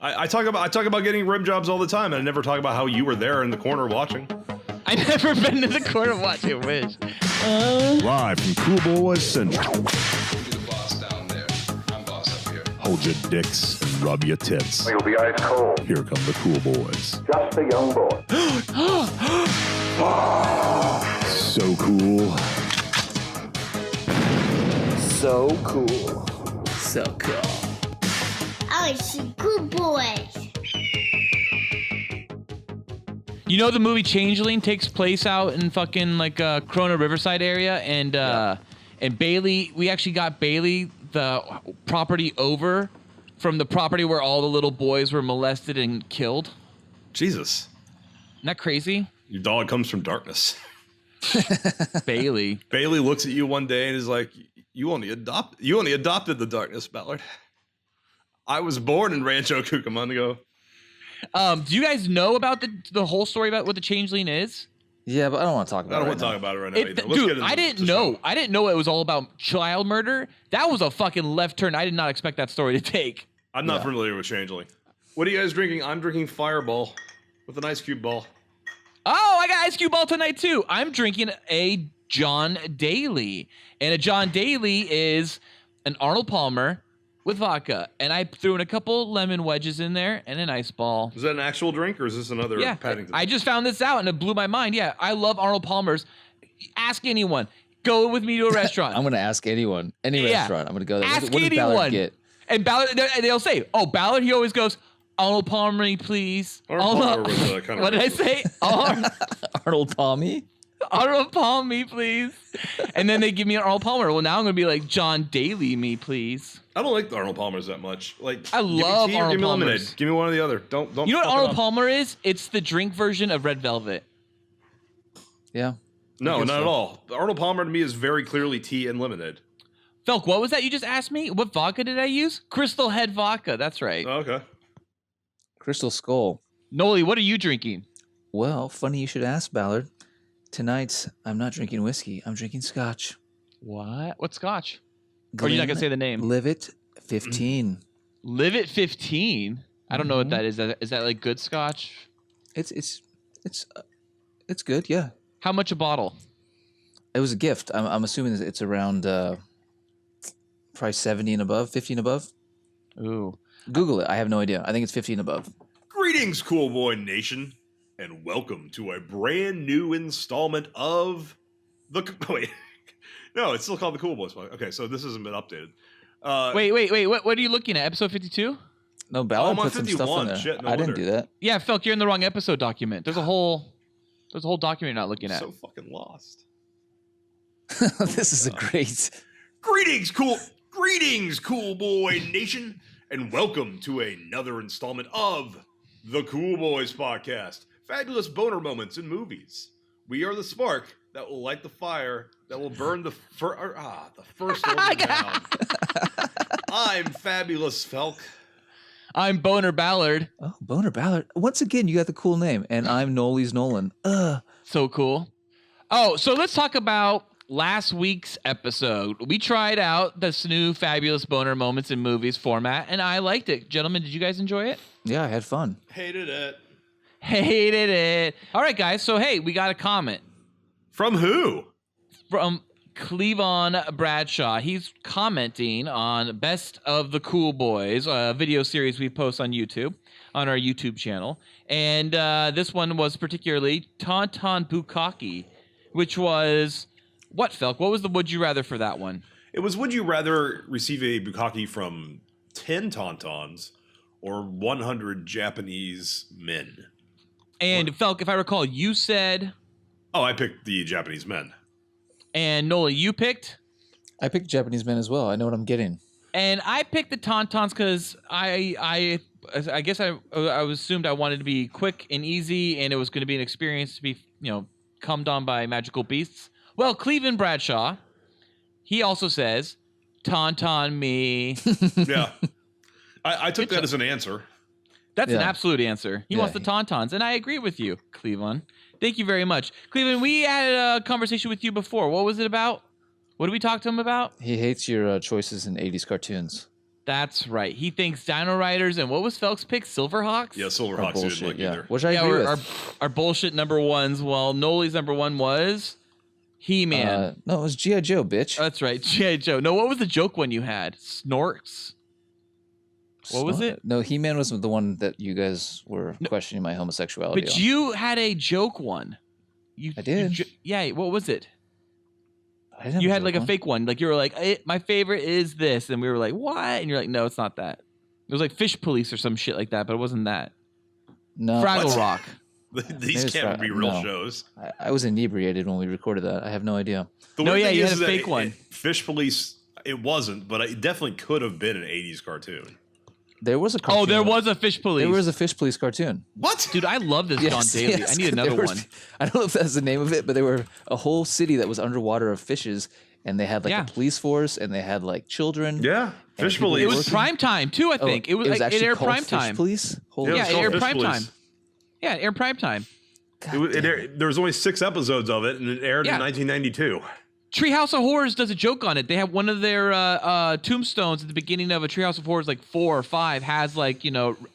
I talk about getting rim jobs all the time, and I never talk about how you were there in the corner watching. I never been in the corner watching. Wish. Live from Cool Boys Central. You're the boss down there. I'm boss up here. Hold your dicks and rub your tits. You'll be ice cold. Here come the Cool Boys. Just a young boy. So cool. So cool. So cool. I see Cool Boys. You know the movie Changeling takes place out in fucking like Corona Riverside area, and Bailey. We actually got Bailey the property over from the property where all the little boys were molested and killed. Jesus. Isn't that crazy? Your dog comes from darkness. Bailey. Bailey looks at you one day and is like, You only adopted the darkness, Ballard. I was born in Rancho Cucamonga. Do you guys know about the whole story about what the Changeling is? Yeah, but I don't want to talk about it. I don't want to talk about it right now. Either. Let's Dude, get into I didn't know. I didn't know it was all about child murder. That was a fucking left turn. I did not expect that story to take. I'm not familiar with Changeling. What are you guys drinking? I'm drinking Fireball with an ice cube ball. Oh, I got ice cube ball tonight too. I'm drinking a John Daly, and a John Daly is an Arnold Palmer with vodka, and I threw in a couple lemon wedges in there and an ice ball. Is that an actual drink, or is this another Paddington? I just found this out, and it blew my mind. Yeah, I love Arnold Palmer's. Ask anyone. Go with me to a restaurant. I'm going to ask anyone. Any restaurant. I'm going to go there. Ask what does anyone. Ballard get? And Ballard, they'll say, "Oh, Ballard." He always goes, "Arnold Palmer, please." Arnold Palmer was kind of what did I say? Arnold Palmy? Arnold Palmer, me, please. And then they give me an Arnold Palmer. Well, now I'm going to be like, John Daly, me, please. I don't like the Arnold Palmers that much. Like, I love Arnold give me Palmers. lemonade. Give me one or the other. Don't. You know what Arnold Palmer is? It's the drink version of Red Velvet. Yeah. No, not at all. The Arnold Palmer to me is very clearly tea and lemonade. Felk, what was that you just asked me? What vodka did I use? Crystal Head vodka. That's right. Oh, okay. Crystal Skull. Noli, what are you drinking? Well, funny you should ask, Ballard. Tonight, I'm not drinking whiskey. I'm drinking scotch. What? What scotch? Or you're not going to say the name? Livet 15. Livet 15? I don't know what that is. Is that like good scotch? It's good, yeah. How much a bottle? It was a gift. I'm assuming it's around probably 70 and above, 50 and above. Ooh. Google it. I have no idea. I think it's 50 and above. Greetings, Cool Boy Nation, and welcome to a brand new installment of the. Wait, no, it's still called the Cool Boys Podcast. Okay, so this hasn't been updated. Wait. What are you looking at? Episode 52? No, Ballard I'm on put some stuff on there. 51. Shit, no I didn't wonder. do that. Yeah, Felk, you're in the wrong episode document. There's a whole document you're not looking at. So fucking lost. This is a great. Greetings, Cool Boy Nation, and welcome to another installment of the Cool Boys Podcast. Fabulous boner moments in movies. We are the spark that will light the fire that will burn the first one down. I'm Fabulous Felk. I'm Boner Ballard. Oh, Boner Ballard. Once again, you got the cool name, and I'm Nolly's Nolan. So cool. Oh, so let's talk about last week's episode. We tried out this new Fabulous Boner Moments in Movies format, and I liked it. Gentlemen, did you guys enjoy it? Yeah, I had fun. Hated it. Hated it. All right, guys. So, hey, we got a comment. From who? From Cleavon Bradshaw. He's commenting on Best of the Cool Boys, a video series we post on YouTube, on our YouTube channel. And this one was particularly Tauntaun Bukkake, which was... What, Felk? What was the would you rather for that one? It was, would you rather receive a bukkake from 10 tauntauns or 100 Japanese men? And Felk, if I recall, you said... Oh, I picked the Japanese men. And Nola, you picked? I picked Japanese men as well. I know what I'm getting. And I picked the tauntauns because I guess I assumed I wanted to be quick and easy, and it was going to be an experience to be, cummed on by magical beasts. Well, Cleavon Bradshaw, he also says, tauntaun me. Yeah. I took that as an answer. That's an absolute answer. He wants the tauntauns, and I agree with you, Cleavon. Thank you very much. Cleavon, we had a conversation with you before. What was it about? What did we talk to him about? He hates your choices in 80s cartoons. That's right. He thinks Dino Riders and what was Felk's pick? Silverhawks? Yeah, Silverhawks didn't Bullshit, like yeah. either. Which I agree with. Our bullshit number ones. Well, Noli's number one was He-Man. No, it was G.I. Joe, bitch. That's right, G.I. Joe. No, what was the joke one you had? Snorks? What was it? No, He-Man was the one that you guys were questioning my homosexuality But on. you had a joke one. I did. Yeah, what was it? I didn't have You a had joke like a one. fake one. Like you were like, my favorite is this. And we were like, what? And you're like, no, it's not that. It was like Fish Police or some shit like that, but it wasn't that. No. Fraggle What? Rock. These Maybe can't be real no. shows. I was inebriated when we recorded that. I have no idea. The No, weird yeah, thing you is had a that fake one. Fish Police, it wasn't, but it definitely could have been an 80s cartoon. There was a cartoon. Oh, there was a Fish Police. There was a Fish Police cartoon. What? Dude, I love this John Daly. yes. I need another There was- one. I don't know if that's the name of it, but there were a whole city that was underwater of fishes, and they had like Yeah. a police force, and they had like children. Yeah, Fish people Police. It was prime time too, I Oh, think. It was actually aired called prime Fish time. Police. Holy Yeah, it's it called aired Fish prime Police. time. Yeah, it aired prime time. There was only 6 episodes of it, and it aired Yeah. in 1992. Treehouse of Horrors does a joke on it. They have one of their tombstones at the beginning of a Treehouse of Horrors, like 4 or 5, has like,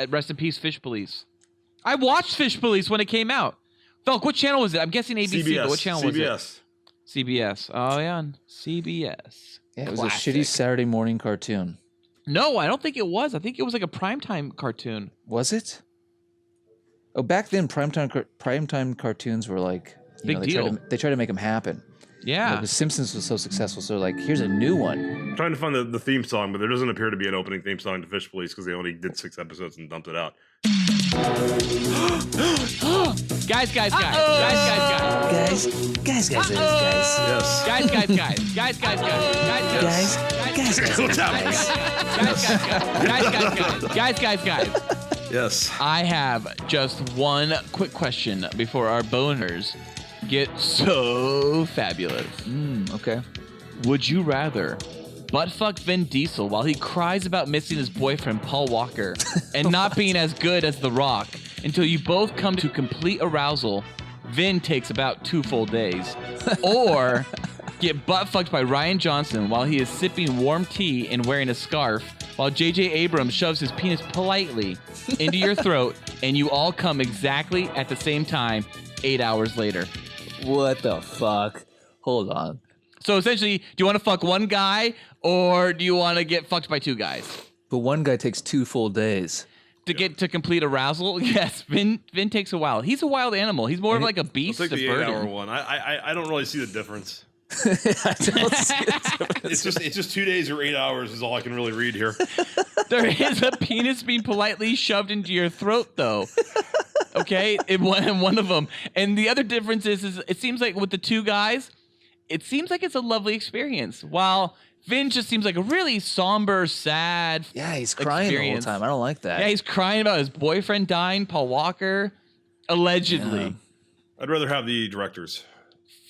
rest in peace, Fish Police. I watched Fish Police when it came out. Felk, what channel was it? I'm guessing ABC, CBS. but what channel was it? CBS. CBS. Oh, yeah, CBS. Yeah, it was Classic. a shitty Saturday morning cartoon. No, I don't think it was. I think it was like a primetime cartoon. Was it? Oh, back then, primetime cartoons were like Big deal. They tried to make them happen. Yeah. Because Simpsons was so successful, so like, here's a new one. I'm trying to find the theme song, but there doesn't appear to be an opening theme song to Fish Police because they only did 6 episodes and dumped it out. Guys. Guys. Yes. Guys. Yes. I have just one quick question before our boners get so fabulous. Okay. Would you rather buttfuck Vin Diesel while he cries about missing his boyfriend Paul Walker and not being as good as The Rock until you both come to complete arousal? Vin takes about 2 full days. Or get buttfucked by Ryan Johnson while he is sipping warm tea and wearing a scarf while J.J. Abrams shoves his penis politely into your throat and you all come exactly at the same time 8 hours later. What the fuck? Hold on. So essentially, do you want to fuck one guy or do you want to get fucked by 2 guys? But one guy takes 2 full days. To get to complete arousal? Yes, Vin takes a while. He's a wild animal. He's more of like a I'll beast take of the 8-hour burden. one. I don't really see the difference. I don't see it. It's just 2 days or 8 hours is all I can really read here. There is a penis being politely shoved into your throat, though. Okay, in one of them. And the other difference is it seems like with the 2 guys, it seems like it's a lovely experience. While Vin just seems like a really somber, sad Yeah, he's crying experience. the whole time. I don't like that. Yeah, he's crying about his boyfriend dying, Paul Walker, allegedly. Yeah. I'd rather have the directors.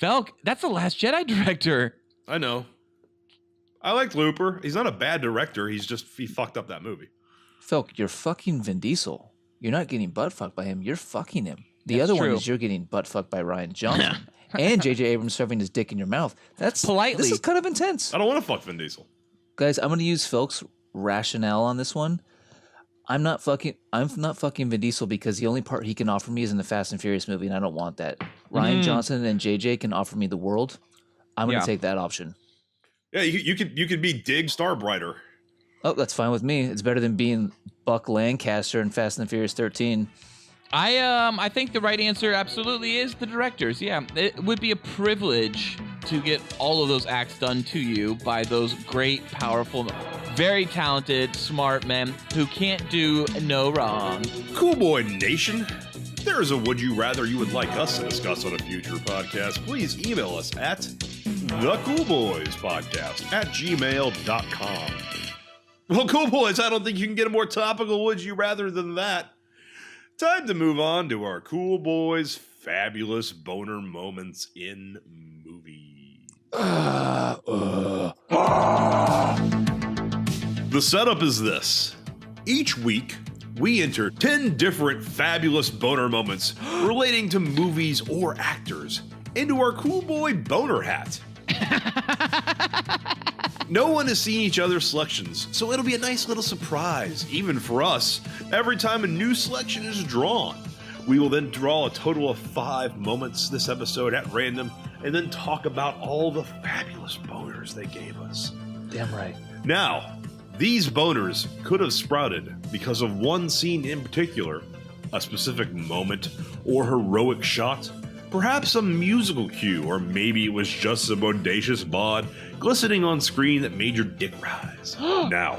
Felk, that's the Last Jedi director. I know. I liked Looper. He's not a bad director. He fucked up that movie. Felk, you're fucking Vin Diesel. You're not getting butt fucked by him. You're fucking him. The That's other one true. is you're getting butt fucked by Ryan Johnson and J.J. Abrams shoving his dick in your mouth. That's Politely. This is kind of intense, I don't want to fuck Vin Diesel. guys. I'm gonna use Felk's rationale on this one. I'm not fucking Vin Diesel because the only part he can offer me is in the Fast and Furious movie, and I don't want that. Ryan Johnson and JJ can offer me the world. I'm gonna Yeah. take that option. Yeah, you could be Dig Starbrighter. Oh, that's fine with me. It's better than being Buck Lancaster in Fast and Furious 13. I think the right answer absolutely is the directors. Yeah, it would be a privilege to get all of those acts done to you by those great, powerful, very talented, smart men who can't do no wrong. Cool Boy Nation. If there is a would you rather you would like us to discuss on a future podcast, please email us at thecoolboyspodcast@gmail.com. Well, Cool Boys, I don't think you can get a more topical would you rather than that. Time to move on to our Cool Boys fabulous boner moments in movies. The setup is this. Each week, we enter 10 different fabulous boner moments relating to movies or actors into our Cool Boy boner hat. No one has seen each other's selections, so it'll be a nice little surprise, even for us, every time a new selection is drawn. We will then draw a total of 5 moments this episode at random, and then talk about all the fabulous boners they gave us. Damn right. Now, these boners could have sprouted because of one scene in particular, a specific moment or heroic shot, perhaps a musical cue, or maybe it was just a bodacious bod glistening on screen that made your dick rise. Now,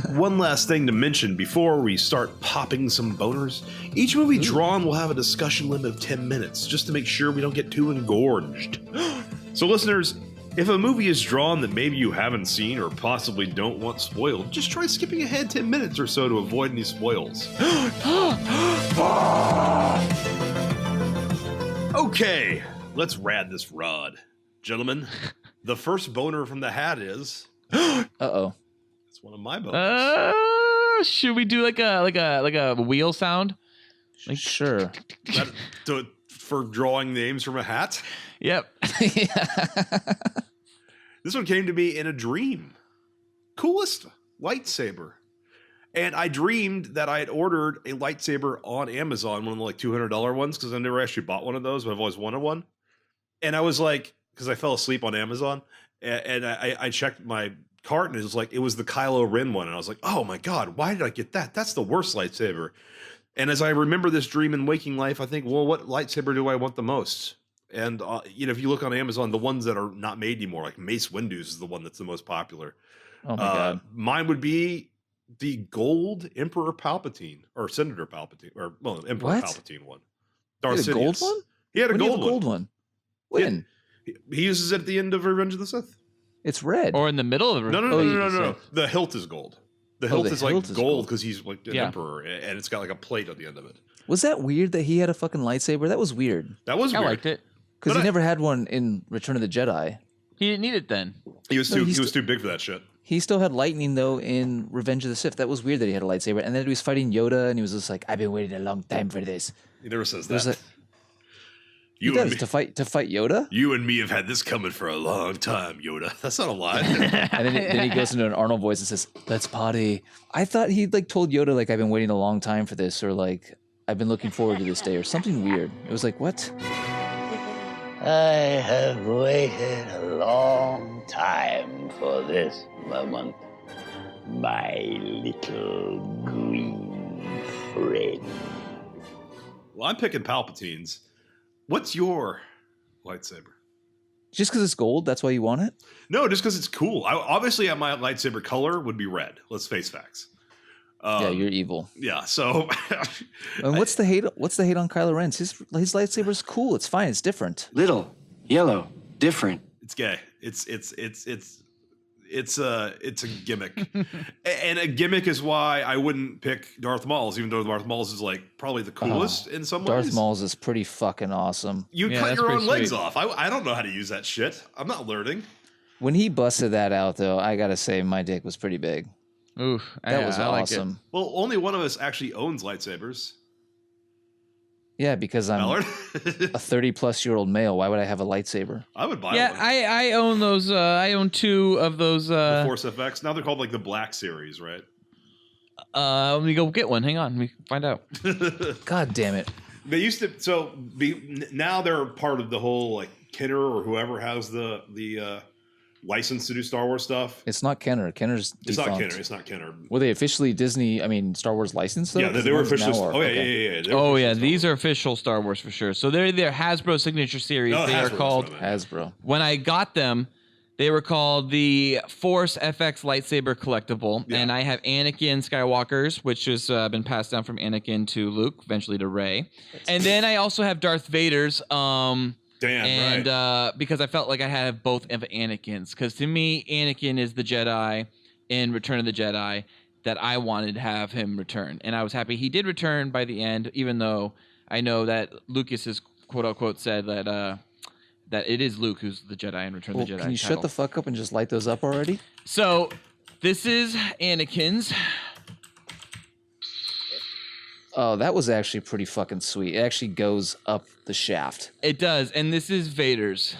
one last thing to mention before we start popping some boners. Each movie drawn will have a discussion limit of 10 minutes, just to make sure we don't get too engorged. So listeners, if a movie is drawn that maybe you haven't seen or possibly don't want spoiled, just try skipping ahead 10 minutes or so to avoid any spoils. Okay, let's rad this rod. Gentlemen, the first boner from the hat is... Uh-oh. It's one of my boners. Should we do like a wheel sound? Like, sure. For drawing names from a hat? Yep. This one came to me in a dream. Coolest lightsaber. And I dreamed that I had ordered a lightsaber on Amazon, one of the like $200 ones, because I never actually bought one of those, but I've always wanted one. And I was like, because I fell asleep on Amazon, and I checked my cart, and it was like, it was the Kylo Ren one. And I was like, oh my God, why did I get that? That's the worst lightsaber. And as I remember this dream in waking life, I think, well, what lightsaber do I want the most? And, if you look on Amazon, the ones that are not made anymore, like Mace Windu's is the one that's the most popular. Oh my God. Mine would be the gold Emperor Palpatine, or Senator Palpatine, or, well, Emperor What? Palpatine one. He had a gold Sidious. one? He had a When do you gold have a one. gold one? When? He uses it at the end of Revenge of the Sith. It's red. Or in the middle of No. Oh, you No. The hilt is gold. The hilt the is like hilt is gold gold. because he's like an Yeah. emperor, and it's got like a plate at the end of it. Was that weird that he had a fucking lightsaber? That was weird. That was I weird. liked it. Because But he I- never had one in Return of the Jedi. He didn't need it then. He was No, too. he's He was too big for that shit. He still had lightning, though, in Revenge of the Sith. That was weird that he had a lightsaber. And then he was fighting Yoda, and he was just like, I've been waiting a long time for this. He never says There's that. He You and does, me, to fight Yoda? you and me have had this coming for a long time, Yoda. That's not a lie. And then he goes into an Arnold voice and says, let's party. I thought he like told Yoda, like, I've been waiting a long time for this, or like, I've been looking forward to this day, or something weird. It was like, what? I have waited a long time for this moment, my little green friend. Well, I'm picking Palpatine's. What's your lightsaber? Just because it's gold, that's why you want it? No, just because it's cool. Obviously, my lightsaber color would be red. Let's face facts. Yeah, you're evil. Yeah, so And what's the hate? What's the hate on Kylo Ren's? His lightsaber's cool. It's fine. It's different. Little, yellow, different. it's gay. It's a gimmick, and a gimmick is why I wouldn't pick Darth Maul's, even though Darth Maul's is like probably the coolest in some ways. Darth Maul's is pretty fucking awesome. You Yeah, cut that's your own pretty legs sweet. off. I don't know how to use that shit. I'm not learning. When he busted that out, though, I gotta say my dick was pretty big. Oof. That was I like it. awesome. Well, only one of us actually owns lightsabers. Yeah, because I'm Mallard, a 30-plus-year-old male. Why would I have a lightsaber? I would buy Yeah, one. I own those. I own 2 of those. The Force FX. Now they're called like the Black Series, right? Let me go get one. Hang on, let me find out. God damn it! They used to now they're part of the whole like Kenner or whoever has the license to do Star Wars stuff. It's not Kenner. Kenner's It's defunct. not Kenner. It's not Kenner. Were they officially Disney? I mean, Star Wars licensed? Though? Yeah, 'Cause they the were ones now official. are. Oh yeah, Okay. yeah. They were Oh official yeah, Star these Wars. are official Star Wars for sure. So they're Hasbro signature series. No, they are Hasbro, called. that's what I meant. Hasbro. When I got them, they were called the Force FX lightsaber collectible, Yeah. and I have Anakin Skywalker's, which has been passed down from Anakin to Luke, eventually to Rey, and then I also have Darth Vader's. Damn right. Because I felt like I had both of Anakin's, because to me, Anakin is the Jedi in Return of the Jedi that I wanted to have him return, and I was happy he did return by the end, even though I know that Lucas has quote unquote said that that it is Luke who's the Jedi in Return Well, of the Jedi. can you shut the fuck up and just light those up already? So this is Anakin's. Oh, that was actually pretty fucking sweet. It actually goes up the shaft. It does, and this is Vader's.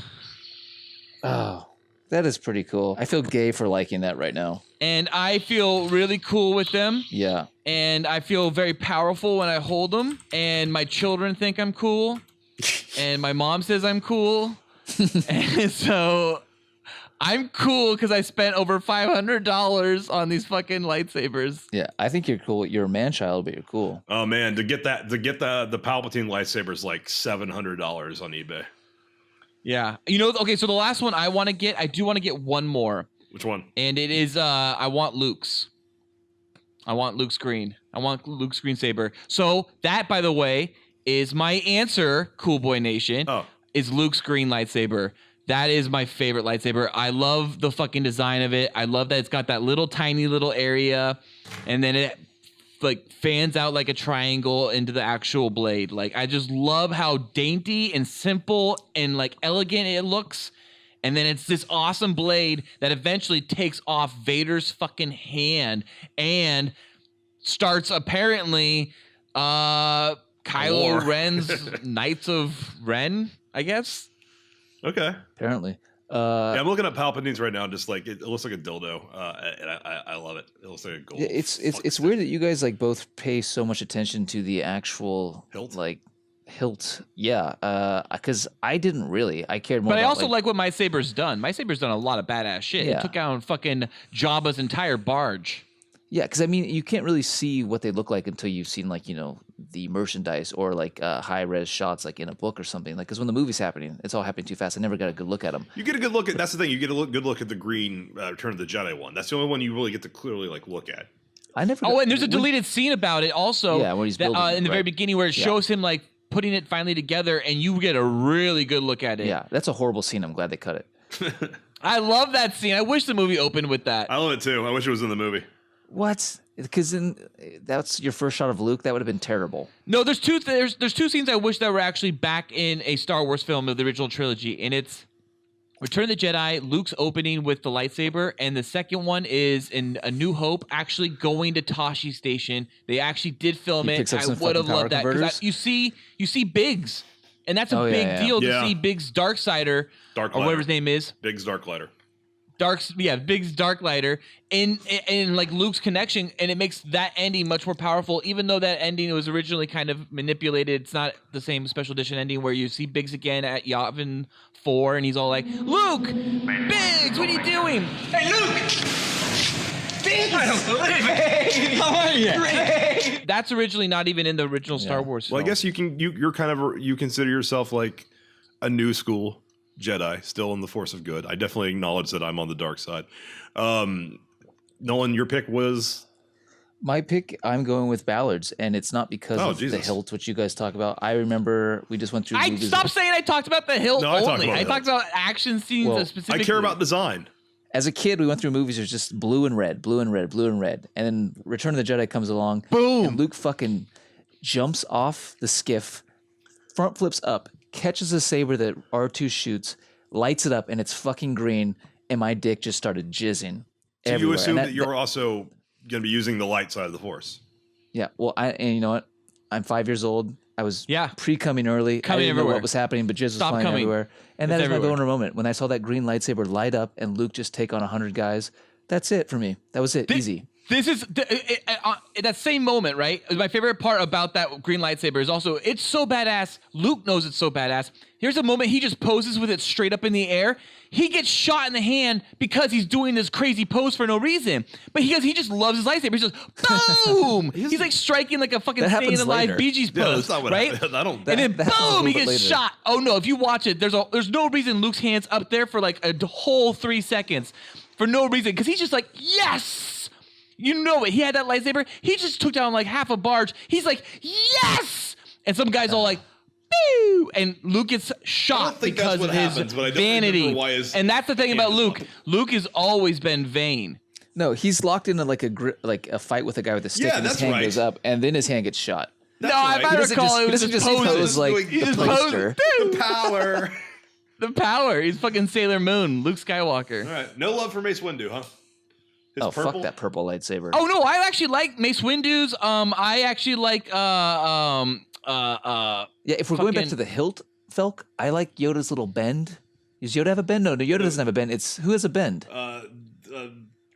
Oh, That is pretty cool. I feel gay for liking that right now. And I feel really cool with them. Yeah. And I feel very powerful when I hold them. And my children think I'm cool. And my mom says I'm cool. And so I'm cool because I spent over $500 on these fucking lightsabers. Yeah, I think you're cool. You're a man child, but you're cool. Oh man, to get the Palpatine lightsaber is like $700 on eBay. Yeah. You know, okay, so the last one I do want to get one more. Which one? And it is, I want Luke's. I want Luke's green. I want Luke's green saber. So that, by the way, is my answer, Cool Boy Nation. Oh. Is Luke's green lightsaber. That is my favorite lightsaber. I love the fucking design of it. I love that it's got that little tiny little area, and then it like fans out like a triangle into the actual blade. Like, I just love how dainty and simple and like elegant it looks. And then it's this awesome blade that eventually takes off Vader's fucking hand and starts apparently Kylo Ren's Knights of Ren, I guess. Okay. Apparently. Yeah, I'm looking at Palpatine's right now, and just like it looks like a dildo, and I love it. It looks like a gold. It's weird that you guys like both pay so much attention to the actual hilt. Hilt. Yeah, because I didn't really. I cared more. But I about, also like what my saber's done. My saber's done a lot of badass shit. Yeah. It took down fucking Jabba's entire barge. Yeah, because I mean, you can't really see what they look like until you've seen like the merchandise or like high res shots like in a book or something. Like, because when the movie's happening, it's all happening too fast. I never got a good look at them. You get a good look at. That's the thing. You get a good look at the green Return of the Jedi one. That's the only one you really get to clearly like look at. I never. Oh, and there's a deleted scene about it also. Yeah, when he's building in the very beginning where it shows him like putting it finally together, and you get a really good look at it. Yeah, that's a horrible scene. I'm glad they cut it. I love that scene. I wish the movie opened with that. I love it too. I wish it was in the movie. What? Because then that's your first shot of Luke. That would have been terrible. No, there's two scenes I wish that were actually back in a Star Wars film of the original trilogy, and it's Return of the Jedi, Luke's opening with the lightsaber, and the second one is in A New Hope, actually going to Tashi Station. They actually did film it. I would have loved that because you see Biggs, and that's a big deal to see Biggs Darksider, or whatever his name is. Biggs Darklighter. Biggs Darklighter in like Luke's connection, and it makes that ending much more powerful. Even though that ending was originally kind of manipulated, it's not the same special edition ending where you see Biggs again at Yavin 4, and he's all like, "Luke, Biggs, what are you doing? Hey, Luke! Biggs! I don't believe it! How are you? That's originally not even in the original Star Wars film. Well, I guess you're kind of you consider yourself like a new school Jedi, still in the Force of Good. I definitely acknowledge that I'm on the dark side. Nolan, your pick was? My pick, I'm going with Ballard's, and it's not because of the hilt, which you guys talk about. I remember we just went through movies. Stop saying I talked about the hilt only. I talked about action scenes specifically. I care about design. As a kid, we went through movies. There's just blue and red, blue and red, blue and red. And then Return of the Jedi comes along. Boom! And Luke fucking jumps off the skiff, front flips up, catches a saber that R2 shoots, lights it up, and it's fucking green, and my dick just started jizzing So everywhere. you assume that you're also going to be using the light side of the Force. Yeah, well, and you know what? I'm 5 years old. I was pre-coming early. Coming I didn't everywhere. know what was happening, but jizz was Stop flying coming. everywhere. And It's that is my everywhere. boner moment. When I saw that green lightsaber light up and Luke just take on 100 guys, that's it for me. That was it. Easy. This is that same moment, right? My favorite part about that green lightsaber is also it's so badass. Luke knows it's so badass. Here's a moment he just poses with it straight up in the air. He gets shot in the hand because he's doing this crazy pose for no reason. But he just loves his lightsaber. He's just boom. He's like striking like a fucking staying alive Bee Gees pose, that's not what right? happened. And then that happens a boom, he little bit gets later. shot. Oh no! If you watch it, there's no reason Luke's hand's up there for like a whole 3 seconds for no reason because he's just like yes. You know it. He had that lightsaber. He just took down like half a barge. He's like, yes! And some guy's all like, boo! And Luke gets shot think because that's of what his happens, but I don't vanity. remember why his And that's the thing hand about is Luke. up. Luke has always been vain. No, he's locked into like a fight with a guy with a stick, Yeah, and his that's hand right. goes up, and then his hand gets shot. That's no, right. if I He doesn't recall, just- it he was doesn't just just poses. pose like He the just poster. The power. The power. He's fucking Sailor Moon, Luke Skywalker. All right. No love for Mace Windu, huh? His Oh, purple? fuck that purple lightsaber. Oh no, I actually like Mace Windu's. I actually like Yeah, if we're going back fucking- to the hilt, Felk, I like Yoda's little bend Does Yoda have a bend? No, Yoda doesn't have a bend. It's who has a bend?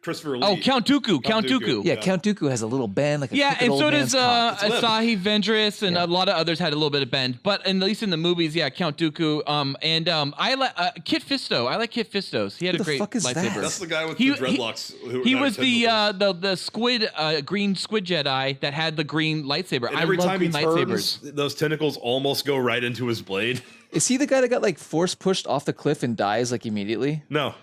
Christopher Lee. Oh, Count Dooku. Count Dooku. Yeah, Count Dooku has a little bend, like a Yeah, crooked and old so man's does cock. Asahi Ventress, and a lot of others had a little bit of bend. But at least in the movies, yeah, Count Dooku. I like Kit Fisto. I like Kit Fisto's. He had Who a the great fuck is lightsaber. that? That's the guy with He- the dreadlocks. He was the squid, green squid Jedi that had the green lightsaber. And I every love time he green turns, lightsabers. those tentacles almost go right into his blade. Is he the guy that got like force pushed off the cliff and dies like immediately? No.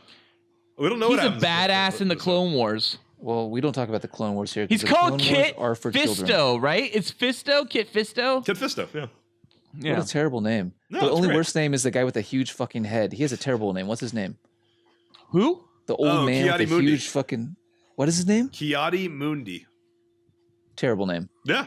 We don't know He's what a happens. badass in the Clone Wars. Well, we don't talk about the Clone Wars here. 'cause He's the called Clone Wars Kit are for children. Fisto, right? It's Fisto, Kit Fisto. Kit Fisto, yeah. Yeah. What a terrible name. No, the it's only great. worst name is the guy with the huge fucking head. He has a terrible name. What's his name? Who? The old man with the Kiadi Mundi. huge fucking. What is his name? Kiadi Mundi. Terrible name. Yeah.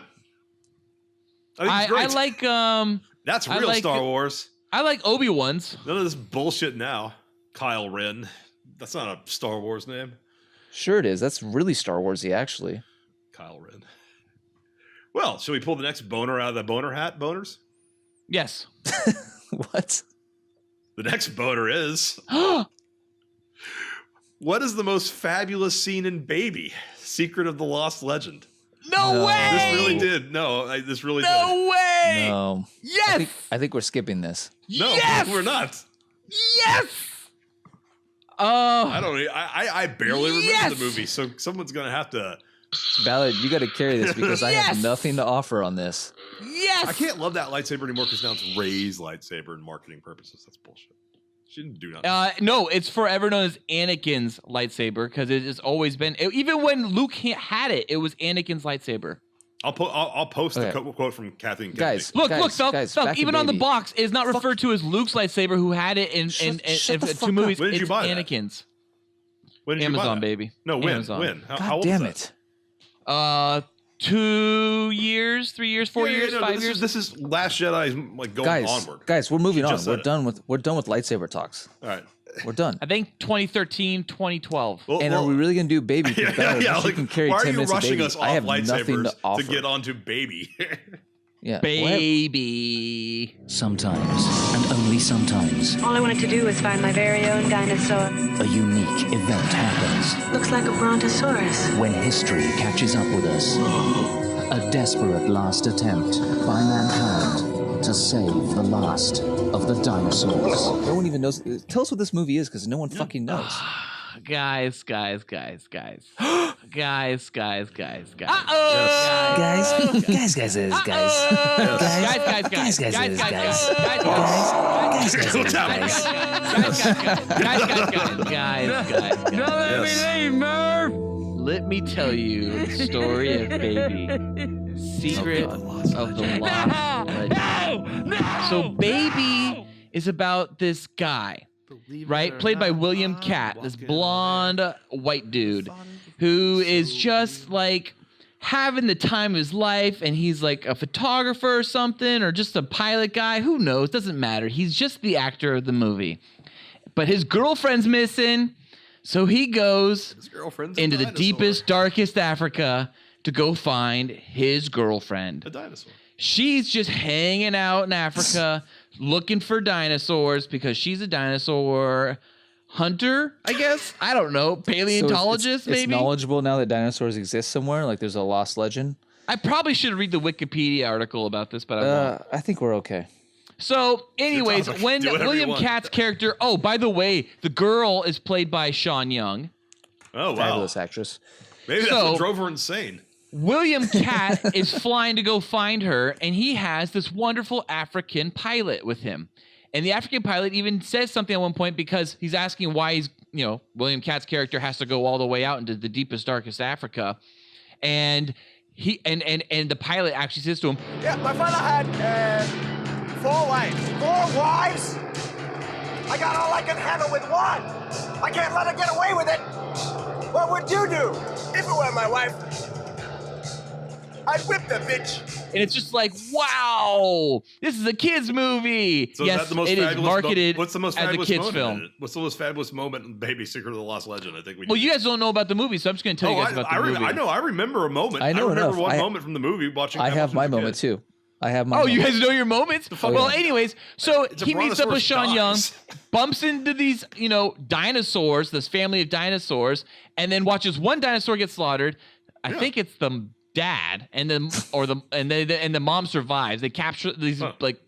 I think I it's great. like That's I real like- Star Wars. I like Obi-Wan's. None of this bullshit now. Kyle Ren. That's not a Star Wars name. Sure it is. That's really Star Warsy, actually. Kyle Ren. Well, should we pull the next boner out of the boner hat, boners? Yes. What? The next boner is... What is the most fabulous scene in Baby? Secret of the Lost Legend. No, No. way. This really did. No, this really did. No way. No. Yes. I think we're skipping this. No, Yes! we're not. Yes. I don't. I barely remember Yes! the movie, so someone's gonna have to. Ballard, you got to carry this because I have Yes! nothing to offer on this. Yes. I can't love that lightsaber anymore because now it's Rey's lightsaber in marketing purposes. That's bullshit. She didn't do nothing. No, it's forever known as Anakin's lightsaber because it has always been. Even when Luke had it, it was Anakin's lightsaber. I'll post Okay. the quote from Kathy and Guys, Kennedy. Look, Thump, guys, Thump, back to even on the Baby. box, it is not referred to as Luke's lightsaber, who had it in Shut the fuck two up. movies. When did you It's buy that? Anakin's. When did you buy Amazon, that? baby. No, when? Amazon. When? How God old damn is it. 2 years, 3 years, that? 4 Yeah, years, no, 5 this years. Is, this is Last Jedi's like going onward. Guys, we're moving on. just said We're done with lightsaber talks. All right. We're done. I think 2013, 2012. Well, And are we really gonna do Baby? Yeah, Ballard, yeah. unless you Like, can carry why 10 are you minutes of rushing Baby. us off I have nothing lightsabers to offer. to get onto Baby? Yeah. Baby. Sometimes, and only sometimes, All I wanted to do was find my very own dinosaur. a unique event happens Looks like a brontosaurus. when history catches up with us. A desperate last attempt by mankind to save the last of the dinosaurs. No one even knows. Tell us what this movie is, because no one fucking knows. Guys. guys. Uh-oh. Guys. Guys. Let me tell you the story of Baby. Secret of the Lost Legend. So Baby is about this guy, right? Played by William Catt, this blonde white dude who is just like having the time of his life, and he's like a photographer or something, or just a pilot guy. Who knows? Doesn't matter. He's just the actor of the movie. But his girlfriend's missing, so he goes His girlfriend's a into the dinosaur. deepest, darkest Africa to go find his girlfriend. A dinosaur. She's just hanging out in Africa looking for dinosaurs because she's a dinosaur hunter, I guess. I don't know. Paleontologist, So it's maybe? knowledgeable now that dinosaurs exist somewhere. Like there's a lost legend. I probably should read the Wikipedia article about this, but I won't. I think we're okay. So, anyways, topic. when Do whatever you William want. Catt's character... Oh, by the way, the girl is played by Sean Young. Oh wow. Fabulous actress. Maybe that's So- what drove her insane. William Catt is flying to go find her, and he has this wonderful African pilot with him. And the African pilot even says something at one point because he's asking why William Catt's character has to go all the way out into the deepest, darkest Africa. And he and the pilot actually says to him, Yeah, my father had 4 wives. 4 wives? I got all I can handle with one. I can't let her get away with it. What would you do if it were my wife? I'd whip the bitch. and it's just like, wow, this is a kid's movie. So yes, is that the most it is fabulous marketed what's the most as a fabulous kid's moment film. in it? What's the most fabulous moment in Baby Secret of the Lost Legend? I think we. Well, you guys don't know about the movie, so I'm just going to tell you guys about the movie. I know. I remember a moment. I know remember enough. one moment from the movie watching. I have watching my as a moment kid. too. I have my. Oh, you moments. guys know your moments? Well, anyways, so It's a he meets up with brontosaurus Sean Young, dies. bumps into these, dinosaurs, this family of dinosaurs, and then watches one dinosaur get slaughtered. I think it's the dad, and the mom survives. They capture these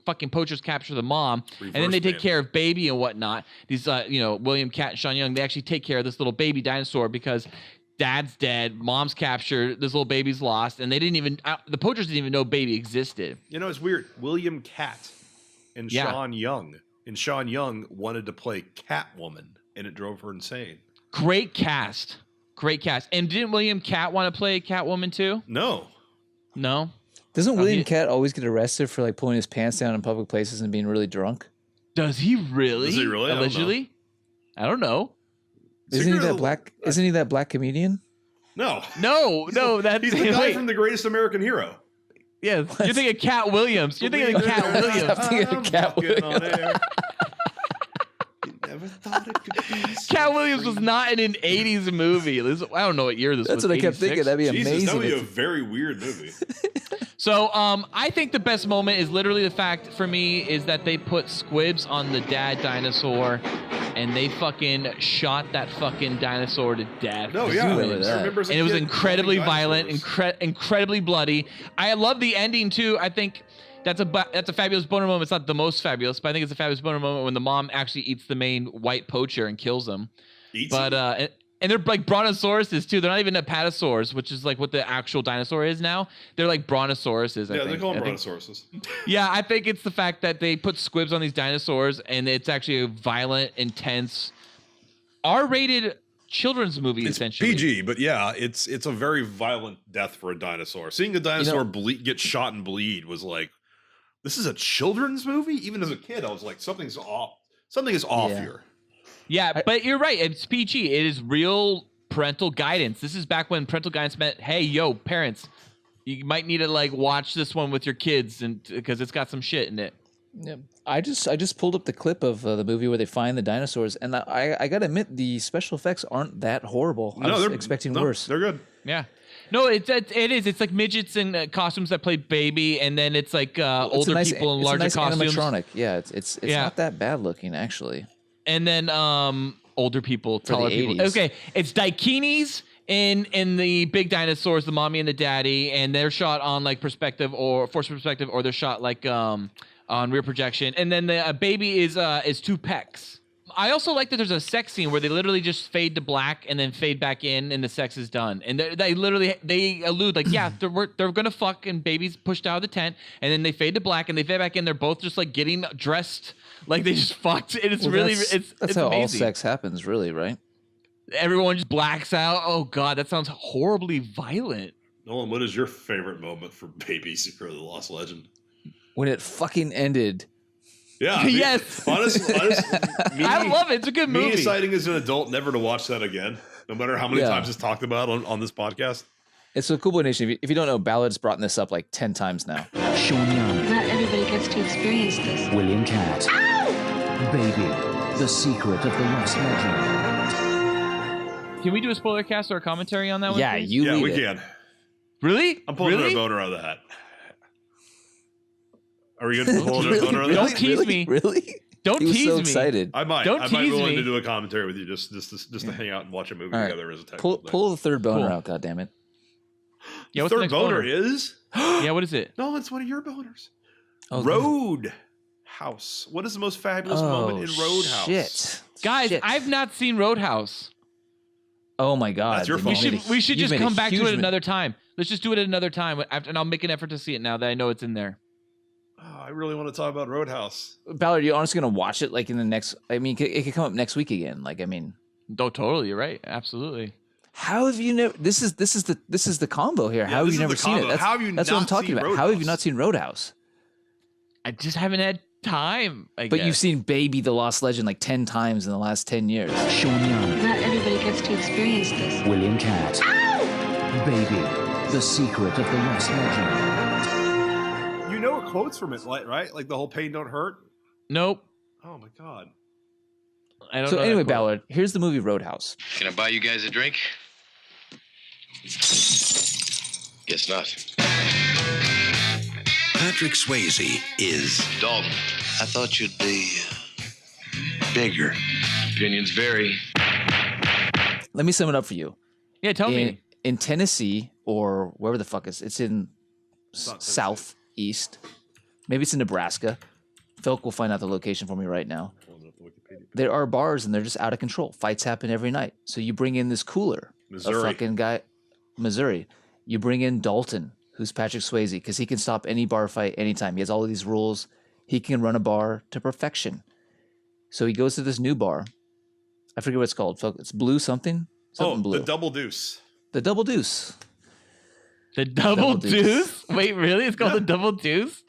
fucking poachers capture the mom, and then they take care of baby and whatnot. These William Cat and Sean Young, they actually take care of this little baby dinosaur because dad's dead, mom's captured, this little baby's lost, and they didn't even the poachers didn't even know baby existed. It's weird. William Cat and Sean Young. And Sean Young wanted to play Catwoman, and it drove her insane. Great cast. And didn't William Cat want to play Catwoman too? No. Doesn't William Cat always get arrested for like pulling his pants down in public places and being really drunk? Does he really? Allegedly? I don't know. Isn't he that black comedian? No. That's he's the guy from The Greatest American Hero. Yeah, you're thinking of Cat Williams. You're thinking of Cat Williams. I'm thinking of Cat Williams. Never thought it could be so Cat Williams was not in an 80s movie. I don't know what year this was. That's what I kept thinking. That'd be amazing. That would be a very weird movie. So I think the best moment is literally the fact for me is that they put squibs on the dad dinosaur and they fucking shot that fucking dinosaur to death. No, yeah. I remember and it was incredibly violent, incredibly bloody. I love the ending too. I think that's a fabulous boner moment. It's not the most fabulous, but I think it's a fabulous boner moment when the mom actually eats the main white poacher and kills him. And they're like brontosauruses too. They're not even apatosaurs, which is like what the actual dinosaur is now. They're like brontosauruses. I think. They call them brontosauruses. Yeah, I think it's the fact that they put squibs on these dinosaurs, and it's actually a violent, intense, R-rated children's movie. It's essentially PG, but yeah, it's a very violent death for a dinosaur. Seeing a dinosaur get shot and bleed was like, this is a children's movie. Even as a kid, I was like, something's off. Something is off here. Yeah, but you're right. It's PG. It is real parental guidance. This is back when parental guidance meant, hey, yo, parents, you might need to like watch this one with your kids, and because it's got some shit in it. Yeah, I just pulled up the clip of the movie where they find the dinosaurs, and I gotta admit the special effects aren't that horrible. I was expecting worse. They're good. Yeah. No, it is. It's like midgets in costumes that play baby, and then it's like older people in larger costumes. Animatronic. Yeah, it's not that bad looking actually. And then older people, taller people. 80s. Okay, it's dakinis in the big dinosaurs, the mommy and the daddy, and they're shot on like perspective or forced perspective, or they're shot like on rear projection. And then the baby is two pecs. I also like that there's a sex scene where they literally just fade to black and then fade back in, and the sex is done. And they allude like, yeah, they're gonna fuck, and baby's pushed out of the tent, and then they fade to black and they fade back in. They're both just like getting dressed, like they just fucked. And it's that's how amazing. all sex happens, really, right? Everyone just blacks out. Oh God, that sounds horribly violent. Nolan, what is your favorite moment for Baby Secret of the Lost Legend? When it fucking ended. Yeah. Yes. Honestly, I love it. It's a good movie. Me deciding as an adult never to watch that again, no matter how many times it's talked about on this podcast. It's a Cool Boy Nation. If you don't know, Ballard's brought this up like 10 times now. Sean Young. Not everybody gets to experience this. William Cat. Ow! Baby. The Secret of the Lost Legend. Can we do a spoiler cast or a commentary on that one? Yeah, please? lead we it. can. Really? I'm pulling a boner out of the hat. Are we going to pull a boner out of the hat? Don't tease me. Really? Don't he was tease so me. excited. I might. Don't I might be tease willing me. to do a commentary with you just to hang out and watch a movie All right. together as a technical thing. Pull the third boner Cool. out, goddammit. Yeah, what's the Third next boner is? Yeah, what is it? No, it's one of your boners. Oh, Roadhouse. What is the most fabulous moment in Roadhouse? Shit. Guys, Shit. I've not seen Roadhouse. Oh my God. That's your Then fault. We should you've just made a come back to huge it another time. Let's just do it another time, and I'll make an effort to see it now that I know it's in there. Oh, I really want to talk about Roadhouse. Ballard, you honestly gonna watch it like in the next? I mean, it could come up next week again. Like, I mean, Oh, totally. You're right. Absolutely. how have you never? This is the combo here. How have this you is never the seen combo. it? That's, How have you that's what I'm not talking seen about. How have you Roadhouse? not seen Roadhouse? I just haven't had time. I But guess. you've seen Baby the Lost Legend like 10 times in the last 10 years. Sean Young. Not everybody gets to experience this. William Cat. Baby. The Secret of the Lost Legend. You know quotes from it, right? Like the whole pain don't hurt. Nope. Oh my God. I don't So know. anyway, that quote. Ballard, here's the movie Roadhouse. Can I buy you guys a drink? Guess not. I Patrick Swayze is Dalton, I thought you'd be bigger. Opinions vary. Let me sum it up for you. Yeah, tell me. In Tennessee or wherever the fuck it's in southeast. Maybe it's in Nebraska. Felk will find out the location for me right now. There are bars and they're just out of control. Fights happen every night. So you bring in this cooler, Missouri. a fucking guy, Missouri. You bring in Dalton, who's Patrick Swayze, because he can stop any bar fight anytime. He has all of these rules. He can run a bar to perfection. So he goes to this new bar. I forget what it's called. Felk, it's Blue something. Something blue. The Double Deuce. The Double Deuce. The Double Deuce? Wait, really? It's called the Double Deuce?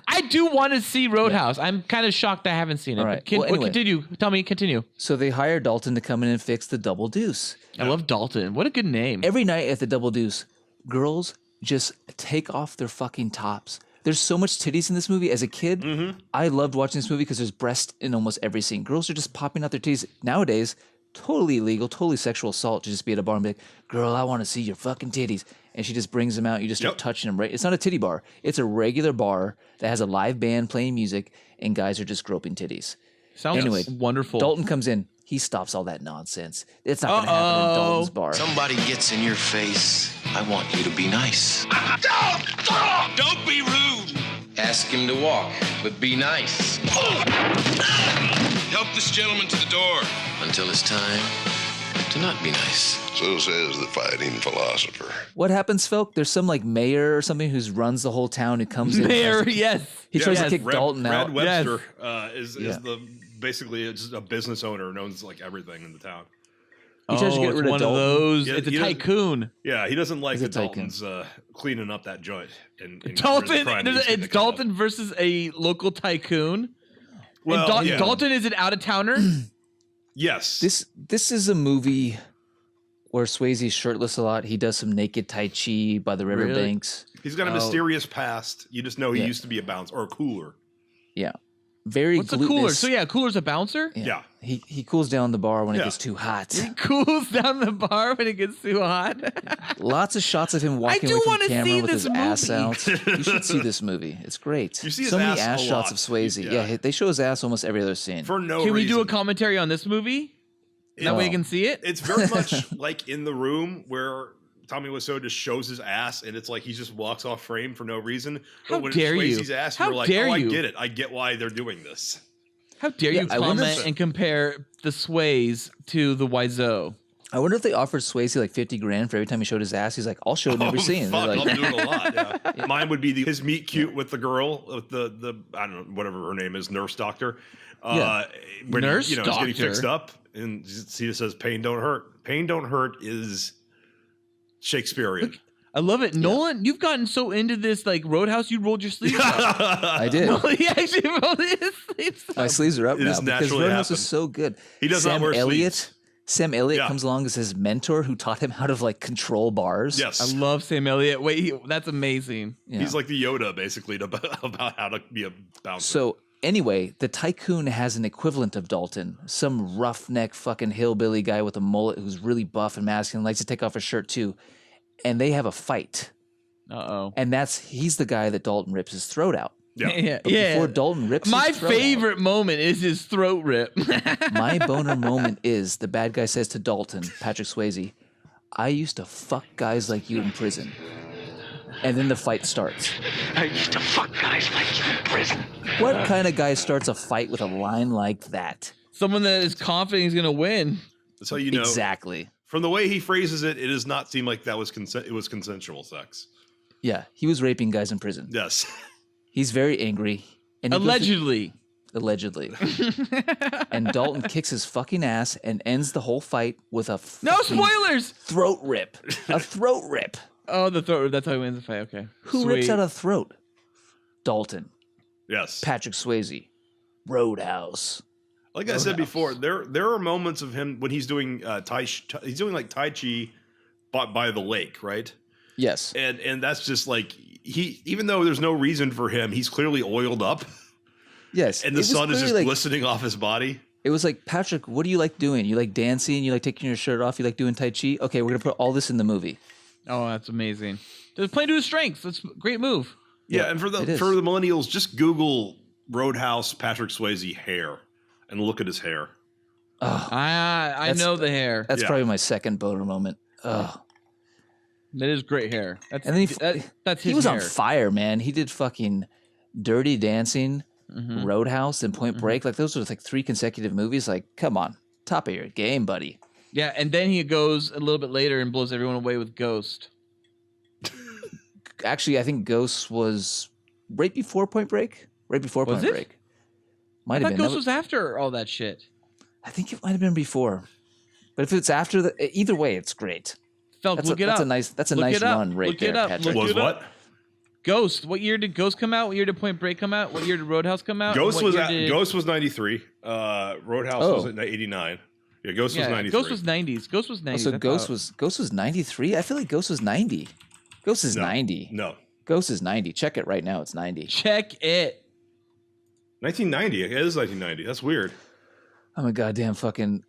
I do want to see Roadhouse. Yeah. I'm kind of shocked I haven't seen it. All right. Anyway. Continue. Tell me, continue. So they hire Dalton to come in and fix the Double Deuce. I love Dalton. What a good name. Every night at the Double Deuce, girls just take off their fucking tops. There's so much titties in this movie. As a kid, I loved watching this movie because there's breast in almost every scene. Girls are just popping out their titties. Nowadays, totally illegal, totally sexual assault to just be at a bar and be like, girl, I want to see your fucking titties. And she just brings them out. You just start touching them. Right? It's not a titty bar. It's a regular bar that has a live band playing music and guys are just groping titties. Sounds wonderful. Dalton comes in. He stops all that nonsense. It's not going to happen in Dalton's bar. Somebody gets in your face. I want you to be nice. Don't be rude. Ask him to walk, but be nice. Help this gentleman to the door. Until it's time to not be nice. So says the fighting philosopher. What happens, Felk? There's some like mayor or something who runs the whole town who comes in. Mayor, yes. He tries to kick Dalton out. Red Webster is the basically just a business owner, knows like everything in the town. He tries to get rid of one Dalton. of those. Yeah, it's a tycoon. Yeah, he doesn't like He's the a tycoon. Daltons cleaning up that joint. Dalton, it's Dalton versus a local tycoon. Well, and Dalton is an out-of-towner? Yes. This is a movie where Swayze's shirtless a lot. He does some naked Tai Chi by the riverbanks. He's got a mysterious past. You just know he used to be a bouncer or a cooler. Yeah. Very What's glutinous. a cooler? So yeah, a cooler's a bouncer? Yeah. He cools down the bar when it gets too hot. He cools down the bar when it gets too hot. Lots of shots of him walking away from the camera with his ass out. You should see this movie. It's great. You see his so many ass ass a shots lot. of Swayze. Yeah. Yeah, they show his ass almost every other scene. For no Can we reason. do a commentary on this movie? That way you can see it? It's very much like In the Room where Tommy Wiseau just shows his ass and it's like he just walks off frame for no reason. How But when dare it's you? Swayze's ass, How you're like, dare I you? get it. I get why they're doing this. How dare you I wonder comment if- and compare the Swayze to the Wiseau? I wonder if they offered Swayze like $50,000 for every time he showed his ass. He's like, I'll show it in every scene. Fuck, They're like, I'll do it a lot. Yeah. Mine would be his meet cute with the girl, with the I don't know, whatever her name is, nurse doctor. When Nurse he's getting doctor? fixed up, and he says, "Pain don't hurt." Pain don't hurt is Shakespearean. I love it. Nolan, you've gotten so into this like Roadhouse, you rolled your sleeves up. I did. He actually rolled his sleeves up. My sleeves are up It now just because naturally Roadhouse is happened. so good. He does not Sam wear Elliott. sleeves. Sam Elliott Yeah. comes along as his mentor who taught him how to like control bars. Yes, I love Sam Elliott. Wait, that's amazing. Yeah. he's like the Yoda, basically, about how to be a bouncer. So anyway, the tycoon has an equivalent of Dalton, some roughneck fucking hillbilly guy with a mullet who's really buff and masculine, likes to take off his shirt too, and they have a fight. Uh-oh. And he's the guy that Dalton rips his throat out. Yeah. But before Dalton rips My his throat favorite moment is his throat rip. out, my boner moment is the bad guy says to Dalton, Patrick Swayze, I used to fuck guys like you in prison. And then the fight starts. I used to fuck guys like you in prison. What kind of guy starts a fight with a line like that? Someone that is confident he's going to win. That's how you know. Exactly. From the way he phrases it, it does not seem like that was it was consensual sex. Yeah, he was raping guys in prison. Yes. He's very angry. And he goes to- Allegedly. and Dalton kicks his fucking ass and ends the whole fight with a No fucking spoilers! throat rip. A throat rip. Oh, the throat rip. That's how he wins the fight. Okay. Who Sweet. rips out a throat? Dalton. Yes. Patrick Swayze. Roadhouse. Like I said before, there are moments of him when he's doing he's doing like Tai Chi by the lake, right? Yes. And that's just like even though there's no reason for him, he's clearly oiled up. Yes. And the It was sun is just clearly like- glistening off his body. It was like, Patrick, what do you like doing? You like dancing? You like taking your shirt off? You like doing Tai Chi? Okay, we're going to put all this in the movie. Oh, that's amazing. Just playing to his strengths. That's a great move. Yeah, and for the millennials, just Google Roadhouse Patrick Swayze hair and look at his hair. Oh, I know the hair. That's probably my second boner moment. Oh. That is great hair. That's his he was hair. on fire, man. He did fucking Dirty Dancing, Roadhouse, and Point Break. Like those were like 3 consecutive movies. Like, come on, top of your game, buddy. Yeah, and then he goes a little bit later and blows everyone away with Ghost. Actually, I think Ghost was right before Point Break. Right before Point Break. Might have been. Ghost was after all that shit. I think it might have been before. But if it's after either way, it's great. Look it up. That's a nice run right there, Patrick. Was what? Ghost. What year did Ghost come out? What year did Point Break come out? What year did Roadhouse come out? Ghost was 93. Roadhouse was 89. Yeah, Ghost was 93. Ghost was 90s. Ghost was 90s. So Ghost was 93? I feel like Ghost was 90. Ghost is 90. No. Ghost is 90. Check it right now. It's 90. Check it. 1990. It is 1990. That's weird. I'm a goddamn fucking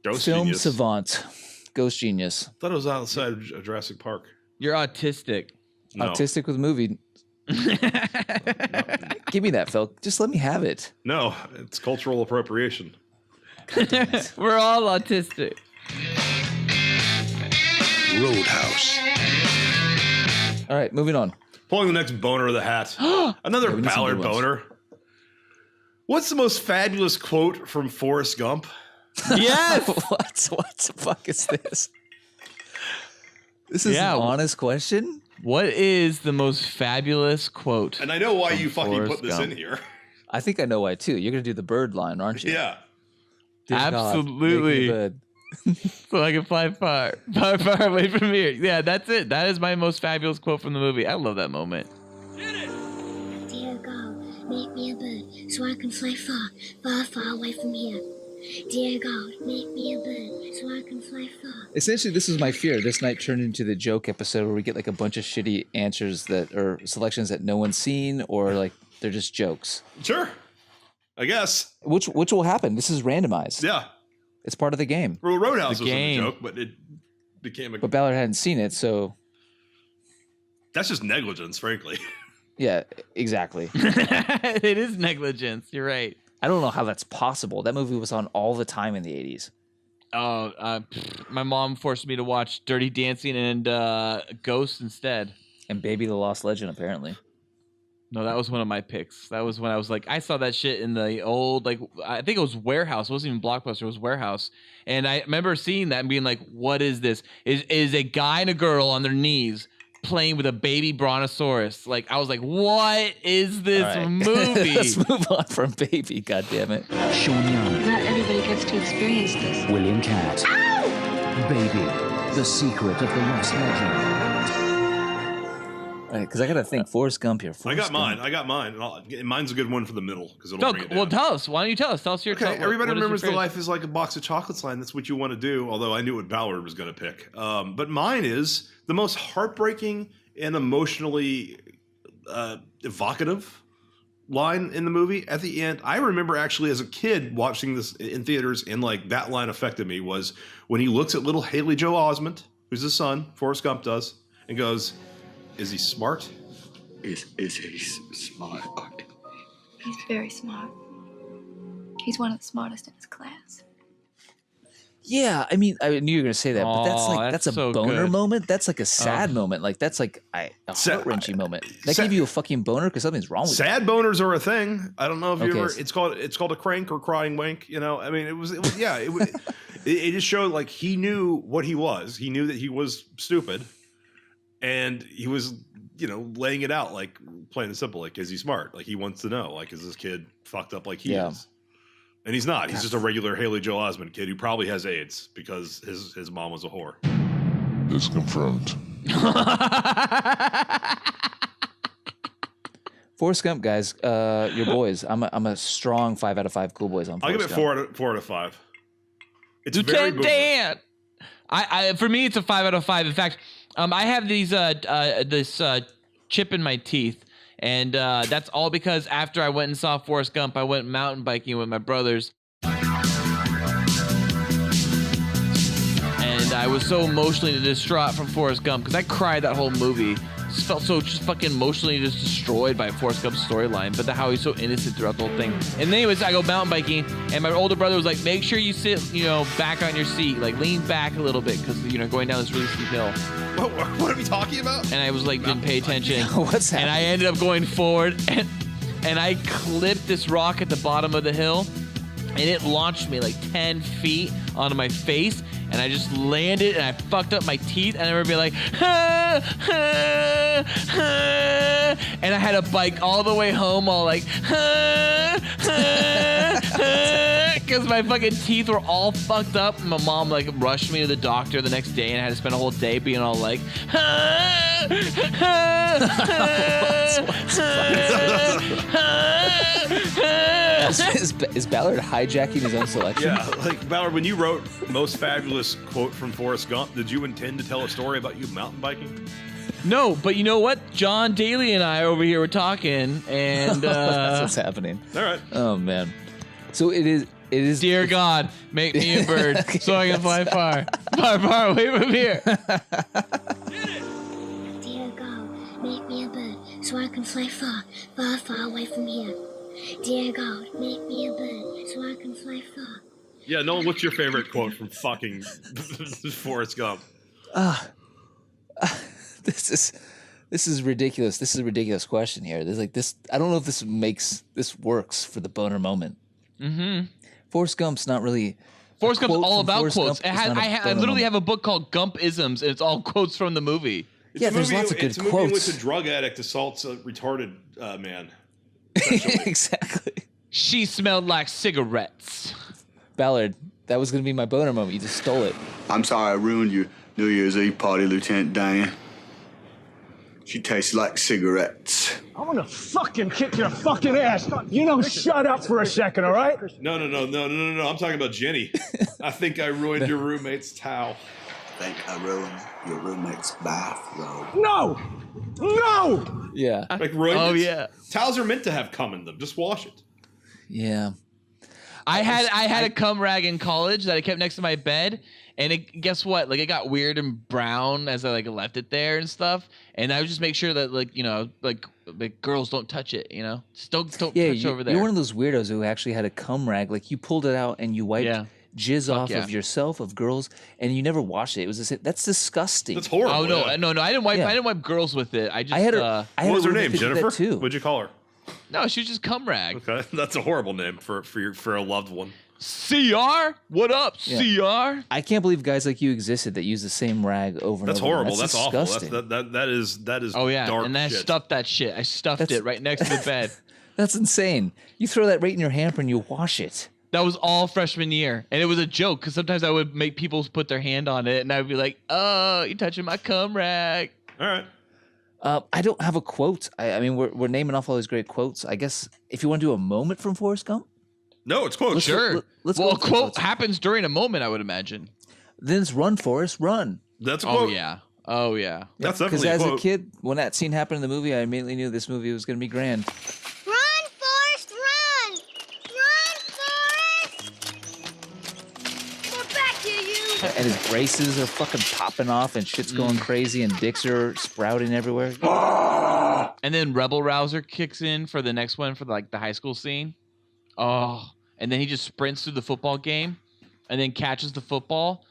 Ghost film genius. savant. Ghost genius. I thought it was outside of Jurassic Park. You're autistic. No. Autistic with movie. Give me that, Phil. Just let me have it. No, it's cultural appropriation. We're all autistic. Roadhouse. All right, moving on. Pulling the next boner of the hat. Another Ballard boner. What's the most fabulous quote from Forrest Gump? Yes. What the fuck is this? This is an honest question. What is the most fabulous quote? And I know why you fucking Forrest put this Gump? in here. I think I know why too. You're gonna do the bird line, aren't you? Yeah. Dear God, absolutely. make me a bird. So I can fly far away from here. Yeah, that's it. That is my most fabulous quote from the movie. I love that moment. Dear God, make me a bird so I can fly far, far, far away from here. Dear God, make me a bird so I can fly far. Essentially, this is my fear. This night turned into the joke episode where we get like a bunch of shitty answers or selections that no one's seen, or like they're just jokes. Sure. I guess. Which will happen. This is randomized. Yeah. It's part of the game. Well, Roadhouse wasn't a joke, but it became a... But Ballard hadn't seen it, so... That's just negligence, frankly. Yeah, exactly. It is negligence. You're right. I don't know how that's possible. That movie was on all the time in the 80s. Oh, my mom forced me to watch Dirty Dancing and Ghost instead. And Baby the Lost Legend, apparently. No, that was one of my picks. That was when I was like, I saw that shit in the old, like, I think it was Warehouse. It wasn't even Blockbuster. It was Warehouse. And I remember seeing that and being like, what is this? Is a guy and a girl on their knees playing with a baby brontosaurus. Like, I was like, what is this movie? Let's move on from Baby, goddammit. Sean Young, Not everybody gets to experience this. William Cat. Baby, the secret of the lost legend. All right, because I got to think Forrest Gump here. I got mine. And mine's a good one for the middle because it'll bring it down. Well, tell us. Why don't you tell us? Tell us your Okay, everybody what remembers the life is like a box of chocolates line. That's what you want to do, although I knew what Ballard was going to pick. But mine is the most heartbreaking and emotionally evocative line in the movie at the end. I remember actually as a kid watching this in theaters, and like that line affected me, was when he looks at little Haley Joel Osment, who's his son, Forrest Gump does, and goes, is he smart? Is he smart? He's very smart. He's one of the smartest in his class. Yeah, I mean, I knew you were gonna say that, but that's a so boner good. moment. That's like a sad moment. Like that's like a heart-wrenching moment. That gave you a fucking boner because something's wrong with you. Sad boners are a thing. I don't know if you Okay. ever. It's called a crank or crying wink. You know, I mean, it was yeah. It just showed like he knew what he was. He knew that he was stupid, and he was, you know, laying it out, like plain and simple. Like, is he smart? Like he wants to know. Like, is this kid fucked up like he is? And he's not. He's just a regular Haley Joel Osment kid who probably has AIDS because his mom was a whore. It's confirmed. Forrest Gump, guys, your boys. I'm a strong 5 out of 5 cool boys on I'll Forrest give it 4 out of 5. It's very Lieutenant Dan. I for me, it's a 5 out of 5. In fact, I have this chip in my teeth. And that's all because after I went and saw Forrest Gump, I went mountain biking with my brothers. And I was so emotionally distraught from Forrest Gump because I cried that whole movie just felt so just fucking emotionally just destroyed by Forrest Gump's storyline, but how he's so innocent throughout the whole thing. And anyways, I go mountain biking, and my older brother was like, make sure you sit, back on your seat, like lean back a little bit, because going down this really steep hill. What are we talking about? And I was like, didn't pay attention. What's happening? And I ended up going forward, and I clipped this rock at the bottom of the hill, and it launched me like 10 feet onto my face, and I just landed, and I fucked up my teeth, and I remember being like, and I had to bike all the way home all like, because my fucking teeth were all fucked up. And my mom like rushed me to the doctor the next day, and I had to spend a whole day being all like, Is Ballard hijacking his own selection? Yeah, like Ballard, when you wrote most fabulous quote from Forrest Gump, did you intend to tell a story about you mountain biking? No, but you know what? John Daly and I over here were talking, and that's what's happening. All right. Oh man. So it is. Dear God, make me a bird so I can fly far away from here. Dear God, make me a bird so I can fly far away from here. Dear God, make me a bird so I can fly far. Yeah, Nolan, what's your favorite quote from fucking Forrest Gump? This is ridiculous. This is a ridiculous question here. There's like this. I don't know if this works for the boner moment. Mm-hmm. Forrest Gump's not really. Forrest Gump's all about quotes. I literally have a book called Gump-isms, and it's all quotes from the movie. There's lots of good it's a movie quotes. in which a drug addict assaults a retarded man. Exactly. She smelled like cigarettes. Ballard, that was going to be my boner moment. You just stole it. I'm sorry I ruined your New Year's Eve party, Lieutenant Dan. She tastes like cigarettes. I'm gonna fucking kick your fucking ass. Shut up for a second, all right? No. I'm talking about Jenny. I think I ruined your roommate's towel. I think I ruined your roommate's bathrobe. No! Yeah. Like ruined Oh it. yeah. Towels are meant to have cum in them. Just wash it. Yeah. I had a cum rag in college that I kept next to my bed, and guess what? Like it got weird and brown as I like left it there and stuff. And I would just make sure that like girls don't touch it. Just don't touch over there. You're one of those weirdos who actually had a cum rag. Like you pulled it out and you wiped jizz off of yourself, of girls, and you never washed it. It was that's disgusting. That's horrible. Oh no, no! I didn't wipe. I didn't wipe girls with it. I just. What was her name? Jennifer. What'd you call her? No, she was just cum rag. Okay, that's a horrible name for a loved one. CR, what up, CR? I can't believe guys like you existed that use the same rag over and over. That's horrible. That's awful. Disgusting. That is. Oh yeah, dark and I shit. stuffed that shit. I stuffed it right next to the bed. That's insane. You throw that right in your hamper and you wash it. That was all freshman year, and it was a joke because sometimes I would make people put their hand on it, and I'd be like, "Oh, you're touching my cum rag." All right. I don't have a quote. I mean, we're naming off all these great quotes. I guess if you want to do a moment from Forrest Gump. No, it's quotes. Sure. Let's well, go a quote happens during a moment, I would imagine. Then it's run, Forrest, run. That's a quote. Oh yeah. That's Because definitely a as quote. a kid, when that scene happened in the movie, I immediately knew this movie was going to be grand. Run, Forrest, run! Run, Forrest! We're back here, you! And his braces are fucking popping off and shit's going crazy and dicks are sprouting everywhere. And then Rebel Rouser kicks in for the next one for the high school scene. Oh, and then he just sprints through the football game and then catches the football.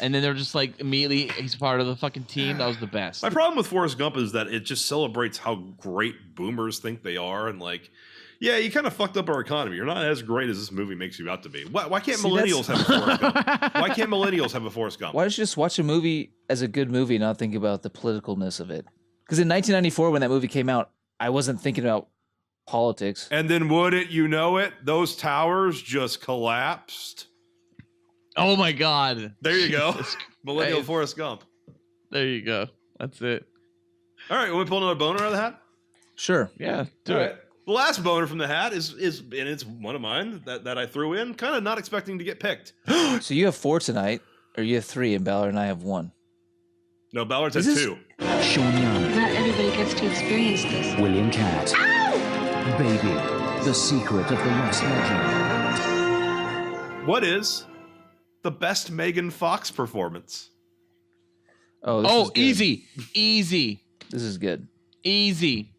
And then they're just like immediately he's part of the fucking team. That was the best. My problem with Forrest Gump is that it just celebrates how great boomers think they are, and like, yeah, you kind of fucked up our economy. You're not as great as this movie makes you out to be. Why can't millennials have a Forrest Gump? Why can't millennials have a Forrest Gump? Why don't you just watch a movie as a good movie and not think about the politicalness of it? Because in 1994, when that movie came out, I wasn't thinking about politics. And then wouldn't you know it, those towers just collapsed. Oh my God. There you go. Millennial Forrest Gump. There you go. That's it. All right, want me to pull another boner out of the hat? Sure. Yeah, do All it. right. The last boner from the hat is and it's one of mine that I threw in, kind of not expecting to get picked. So you have 4 tonight, or you have 3, and Ballard and I have 1. No, Ballard's has 2. Sean Young, Not everybody gets to experience this. William Catt, Baby, The Secret of the Lost Legend. What is the best Megan Fox performance? Oh, this is good. Easy. This is good. Easy.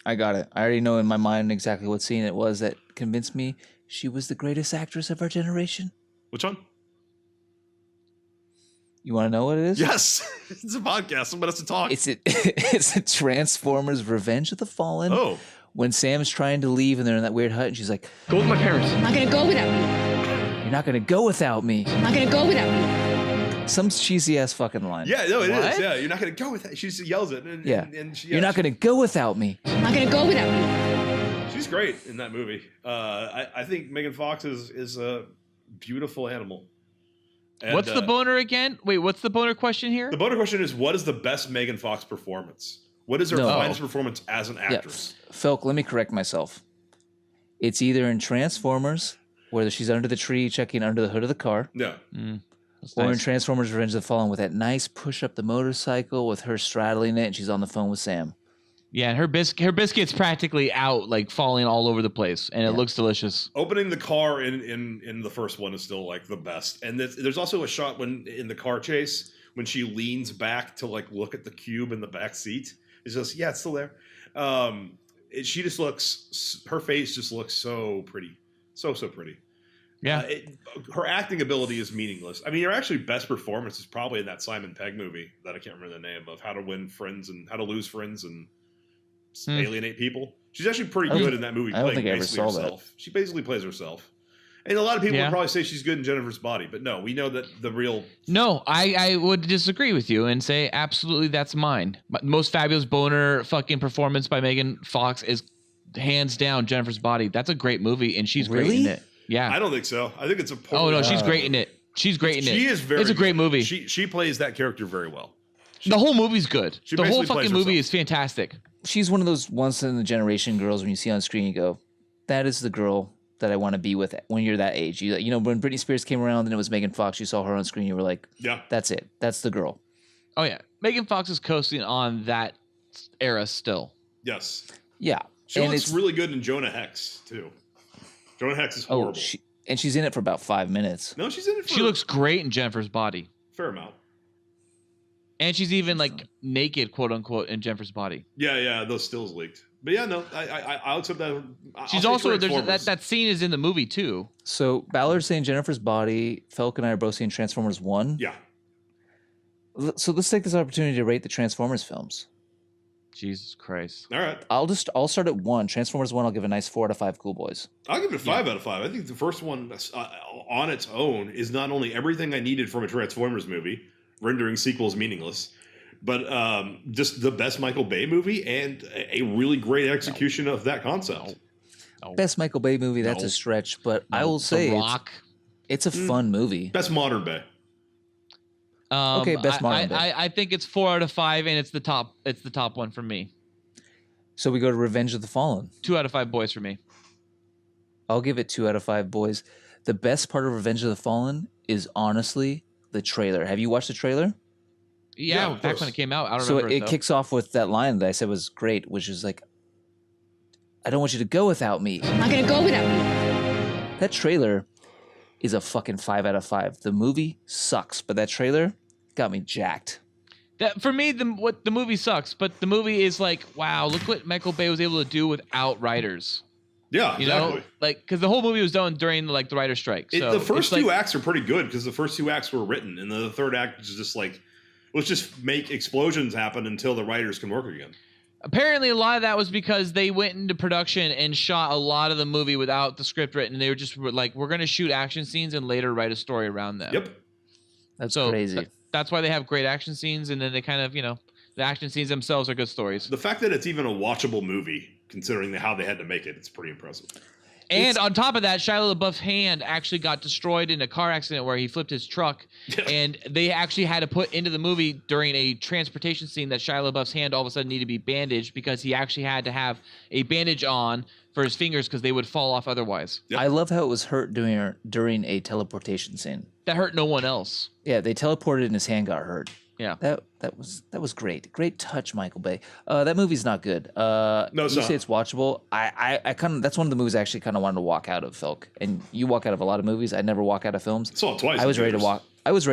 I got it. I already know in my mind exactly what scene it was that convinced me she was the greatest actress of our generation. Which one? You want to know what it is? Yes. It's a podcast. Someone has to talk. It's a Transformers Revenge of the Fallen. Oh. When Sam's trying to leave and they're in that weird hut and she's like, go with my parents. I'm not gonna go without me. You're not going to go without me. I'm not gonna go without me. Some cheesy ass fucking line. Yeah, no, it is. Yeah, you're not going to go with that. She just yells it. And, Yeah. and she, You're not going to go without me. I'm not gonna go without me. She's great in that movie. I think Megan Fox is a beautiful animal. And, what's the boner again? Wait, what's the boner question here? The boner question is, what is the best Megan Fox performance? What is her finest performance as an actress? Yeah. Felk, let me correct myself. It's either in Transformers, where she's under the tree checking under the hood of the car. Yeah. Or in Transformers Revenge of the Fallen with that nice push up the motorcycle with her straddling it and she's on the phone with Sam. Yeah, and her biscuit's practically out, like falling all over the place, and it looks delicious. Opening the car in the first one is still like the best. And there's also a shot when in the car chase when she leans back to like look at the cube in the back seat. It's just it's still there. She just looks, her face just looks so pretty, so pretty. Yeah, her acting ability is meaningless. I mean, her actually best performance is probably in that Simon Pegg movie that I can't remember the name of, How to Win Friends and How to Lose Friends and Alienate People. She's actually pretty good in that movie. I don't think I ever basically saw herself. She basically plays herself. And a lot of people would probably say she's good in Jennifer's Body, but no, we know that the real... No, I would disagree with you and say absolutely that's mine. Most fabulous boner fucking performance by Megan Fox is hands down Jennifer's Body. That's a great movie, and she's great in it. Yeah. I don't think so. I think it's a... Oh, no, she's great in it. She's great in it. She is very It's a great movie. She plays that character very well. The whole movie's good. She The whole basically plays fucking movie herself. is fantastic. She's one of those once in a generation girls when you see on screen, you go, that is the girl that I want to be with when you're that age. You know, when Britney Spears came around and it was Megan Fox, you saw her on screen, you were like, yeah, that's it. That's the girl. Oh, yeah. Megan Fox is coasting on that era still. Yes. Yeah. She and looks it's really good in Jonah Hex, too. Jonah Hex is horrible. And she's in it for about 5 minutes. No, she's in it for... She looks great in Jennifer's Body. Fair amount. And she's even like naked, quote unquote, in Jennifer's Body. Yeah, those stills leaked. But yeah, no, I'll accept that. She's also that scene is in the movie too. So Ballard's saying Jennifer's Body. Felk and I are both seeing Transformers 1. Yeah. So let's take this opportunity to rate the Transformers films. Jesus Christ. All right. I'll start at 1. Transformers 1, I'll give a nice 4 out of 5 Cool Boys. I'll give it a 5 out of 5. I think the first one on its own is not only everything I needed from a Transformers movie, rendering sequels meaningless, but just the best Michael Bay movie and a really great execution of that concept. Best Michael Bay movie, that's a stretch, but I will say The Rock. It's a fun movie. Best modern Bay. Okay, best modern Bay. I think it's 4 out of 5, and it's the top. It's the top one for me. So we go to Revenge of the Fallen. 2 out of 5 boys for me. I'll give it 2 out of 5 boys. The best part of Revenge of the Fallen is honestly the trailer. Have you watched the trailer? Yeah, back when it came out. I don't so remember. it kicks off with that line that I said was great, which is like, I don't want you to go without me. I'm not gonna go without me. That trailer is a fucking 5 out of 5. The movie sucks, but that trailer got me jacked. That for me, the movie sucks, but the movie is like, wow, look what Michael Bay was able to do without writers. Yeah, you exactly. know, like because the whole movie was done during like the writer's strike. So the first two acts are pretty good because the first 2 acts were written, and the third act is just like, let's just make explosions happen until the writers can work again. Apparently, a lot of that was because they went into production and shot a lot of the movie without the script written. They were just like, we're going to shoot action scenes and later write a story around them. Yep. That's crazy. That's why they have great action scenes, and then they kind of, the action scenes themselves are good stories. The fact that it's even a watchable movie, considering how they had to make it, it's pretty impressive. And on top of that, Shia LaBeouf's hand actually got destroyed in a car accident where he flipped his truck, and they actually had to put into the movie during a transportation scene that Shia LaBeouf's hand all of a sudden needed to be bandaged because he actually had to have a bandage on for his fingers because they would fall off otherwise. I love how it was hurt during a teleportation scene. That hurt no one else. Yeah, they teleported and his hand got hurt. Yeah, that was great. Great touch, Michael Bay. That movie's not good. No, it's not. Say it's watchable. I kind of, that's one of the movies I actually kind of wanted to walk out of, Felk. And you walk out of a lot of movies. I never walk out of films. I saw it twice. I was ready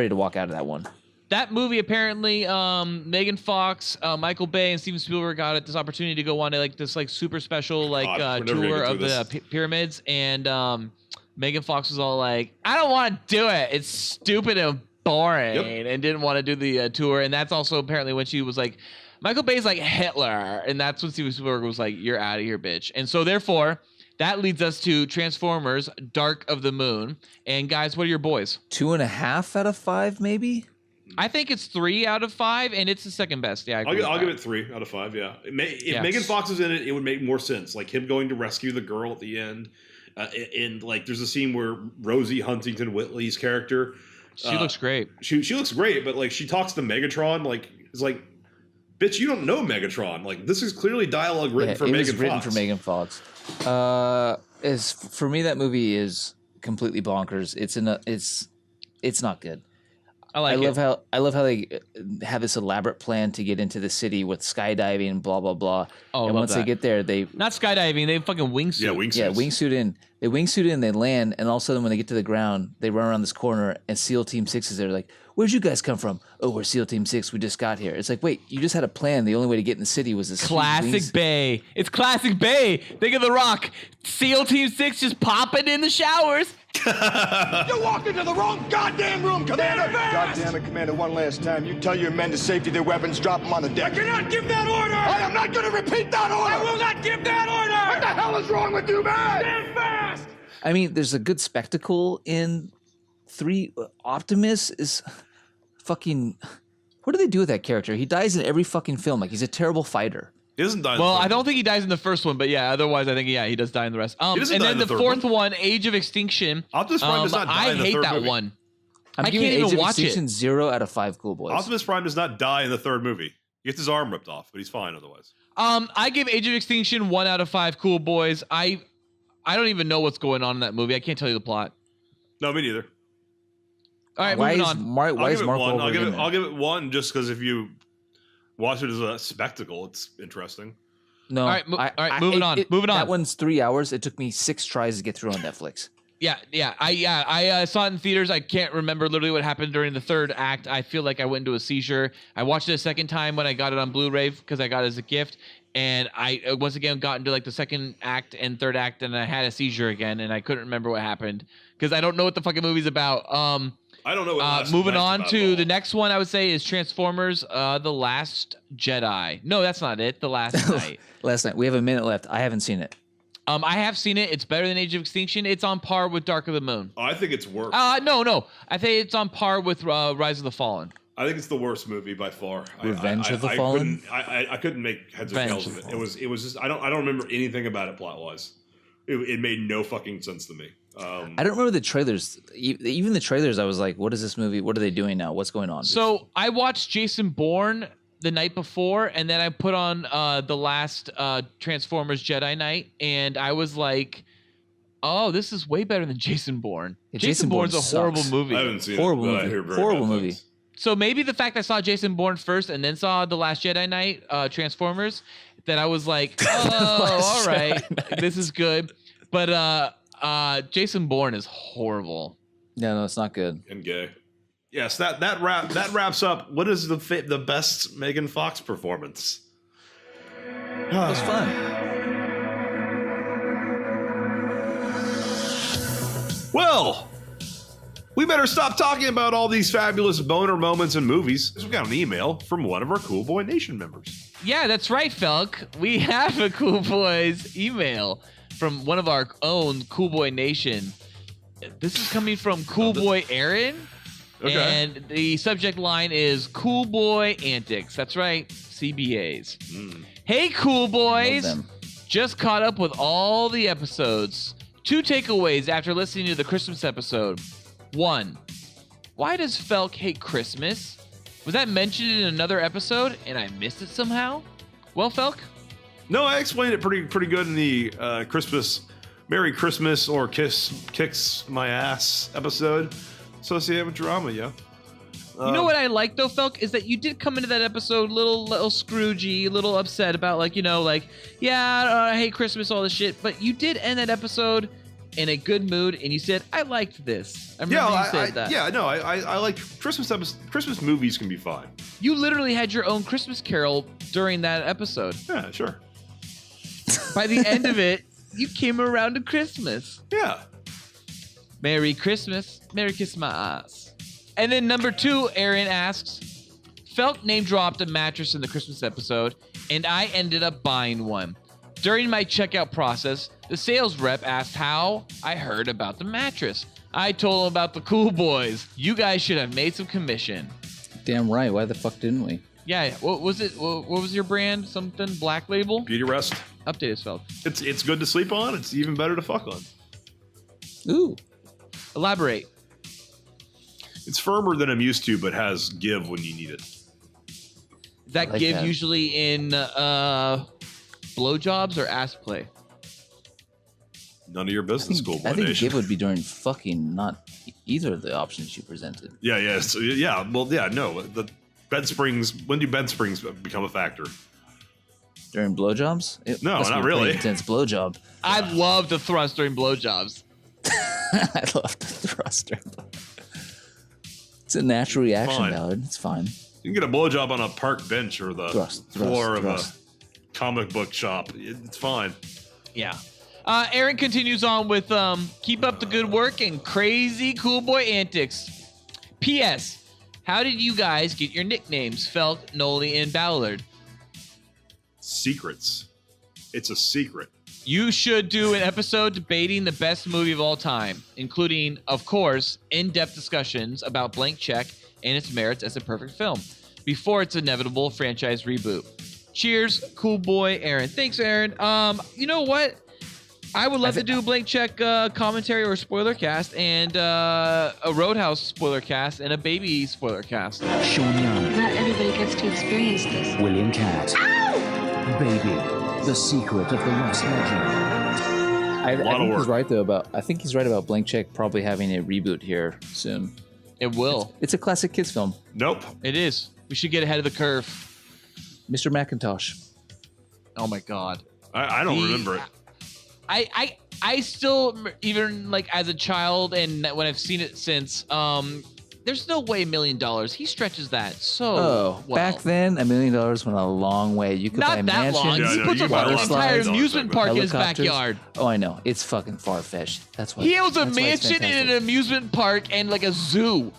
to walk out of that one. that movie apparently, Megan Fox, Michael Bay, and Steven Spielberg got this opportunity to go on this super special tour of the pyramids, and Megan Fox was all like, "I don't want to do it. It's stupid and boring," and didn't want to do the tour. And that's also apparently when she was like, Michael Bay's like Hitler, and that's when Steven Spielberg was like, "You're out of here, bitch." And so therefore, that leads us to Transformers: Dark of the Moon. And guys, what are your boys? 2.5 out of 5, maybe. I think it's 3 out of 5, and it's the second best. Yeah, I'll give it 3 out of 5. Yeah, if Megan Fox is in it, it would make more sense. Like him going to rescue the girl at the end, and like there's a scene where Rosie Huntington Whiteley's character, she looks great. She looks great, but like she talks to Megatron, like it's like, bitch, you don't know Megatron. Like this is clearly dialogue written for Megan Fox. Written for Megan Fox. For me, that movie is completely bonkers. It's not good. I love how they have this elaborate plan to get into the city with skydiving and blah blah blah. Oh, and once they get there, they not skydiving, they fucking wingsuit. Yeah, wingsuit. Yeah, wingsuit in. They wingsuit in, they land, and all of a sudden when they get to the ground, they run around this corner, and SEAL Team 6 is there. Like, where'd you guys come from? Oh, we're SEAL Team 6. We just got here. It's like, wait, you just had a plan. The only way to get in the city was this classic Bay. It's classic Bay. Think of The Rock. SEAL Team 6 just popping in the showers. You're walking to the wrong goddamn room, Commander! Goddamn it, Commander, one last time. You tell your men to safety their weapons, drop them on the deck. I cannot give that order! I am not going to repeat that order! I will not give that order! What the hell is wrong with you, man? Stand fast! I mean, there's a good spectacle in 3. Optimus is fucking... What do they do with that character? He dies in every fucking film. Like, he's a terrible fighter. He doesn't die. Well, I don't think he dies in the first one, but yeah, otherwise I think he does die in the rest. And then the fourth one, Age of Extinction. Optimus Prime does not die in the third movie. I hate that one. I can't even watch it. 0 out of 5 Cool Boys. Optimus Prime does not die in the third movie. He gets his arm ripped off, but he's fine otherwise. I give Age of Extinction 1 out of 5 Cool Boys. I don't even know what's going on in that movie. I can't tell you the plot. No, me neither. All right, moving on. Why is Mark Wahlberg I'll give it 1 just because if you watch it as a spectacle, it's interesting. No. All right, moving on. That one's 3 hours. It took me 6 tries to get through on Netflix. Yeah. I saw it in theaters. I can't remember literally what happened during the third act. I feel like I went into a seizure. I watched it a second time when I got it on Blu-ray because I got it as a gift. And I once again got into like the second act and third act, and I had a seizure again, and I couldn't remember what happened because I don't know what the fucking movie's about. I don't know what moving on to the next one, I would say is Transformers: The Last Jedi. No, that's not it. The Last Night. Last Night. We have a minute left. I haven't seen it. I have seen it. It's better than Age of Extinction. It's on par with Dark of the Moon. Oh, I think it's worse. No. I think it's on par with Rise of the Fallen. I think it's the worst movie by far. Revenge of the Fallen. I couldn't make heads or tails of it. It was just I don't remember anything about it plot wise. It made no fucking sense to me. I don't remember the trailers. Even the trailers, I was like, "What is this movie? What are they doing now? What's going on?" So I watched Jason Bourne the night before, and then I put on the last Transformers Jedi Night, and I was like, "Oh, this is way better than Jason Bourne." Yeah, Jason Bourne's a horrible movie. I haven't seen horrible it, movie. Horrible movie. So maybe the fact I saw Jason Bourne first and then saw The Last Jedi Night, Transformers, that I was like, oh, all right, this is good. But Jason Bourne is horrible. Yeah, no, it's not good. And gay. Yes, that wraps up. What is the best Megan Fox performance? It was fun. Well, we better stop talking about all these fabulous boner moments in movies. We got an email from one of our Cool Boy Nation members. Yeah, that's right, Felk. We have a Cool Boys email from one of our own Cool Boy Nation. This is coming from Cool Boy Aaron. Okay. And the subject line is Cool Boy Antics. That's right, CBAs. Hey, Cool Boys. Just caught up with all the episodes. 2 takeaways after listening to the Christmas episode. 1, why does Felk hate Christmas? Was that mentioned in another episode and I missed it somehow? Well, Felk? No, I explained it pretty good in the Christmas, Merry Christmas or Kicks My Ass episode. Associated with drama, yeah. You know what I like though, Felk, is that you did come into that episode little Scroogey, a little upset about I hate Christmas, all this shit. But you did end that episode in a good mood, and you said, I liked this. I remember you said that. Yeah, no, I like Christmas movies can be fun. You literally had your own Christmas carol during that episode. Yeah, sure. By the end of it, you came around to Christmas. Yeah. Merry Christmas. Merry Christmas. And then number 2, Aaron asks, Felk name dropped a mattress in the Christmas episode, and I ended up buying one. During my checkout process, the sales rep asked how I heard about the mattress. I told him about the Cool Boys. You guys should have made some commission. Damn right. Why the fuck didn't we? Yeah. What was it? What was your brand? Something Black Label? Beauty Rest. Update us, Felk. It's good to sleep on. It's even better to fuck on. Ooh. Elaborate. It's firmer than I'm used to, but has give when you need it. That like give that. usually in blowjobs or ass play? None of your business, Schoolboy I think Nation. give would be during fucking not either of the options you presented. Yeah. So, yeah. Well, yeah. No. The bed springs. When do bed springs become a factor? During blowjobs? It No, must not be a pretty really. intense blowjob. I love the thrust during blowjobs. I love the thruster. It's a natural reaction, Fine. Ballard. It's fine. You can get a blowjob on a park bench or the floor of a comic book shop. It's fine. Yeah. Aaron continues on with keep up the good work and crazy cool boy antics. P.S. How did you guys get your nicknames, Felk, Noli, and Ballard? Secrets. It's a secret. You should do an episode debating the best movie of all time, including, of course, in-depth discussions about Blank Check and its merits as a perfect film, before its inevitable franchise reboot. Cheers, cool boy, Aaron. Thanks, Aaron. You know what? I would love to do a Blank Check commentary or spoiler cast, and a Roadhouse spoiler cast, and a Baby spoiler cast. Sean Young, Not everybody gets to experience this. William Catt, Baby, The Secret of the Lost Legend. I think he's right though I think he's right about Blank Check probably having a reboot here soon. It will. It's a classic kids film. Nope. It is. We should get ahead of the curve. Mr. Macintosh. Oh my God. I don't remember it. I still, even like as a child and when I've seen it since, there's no way $1 million. He stretches that so well. Back then, $1 million went a long way. You could buy Not that long. mansions, He puts water an entire slides, amusement park in his helicopters. backyard. Oh, I know. It's fucking far-fetched. That's why. He owns a that's why it's mansion in fantastic. an amusement park and like a zoo.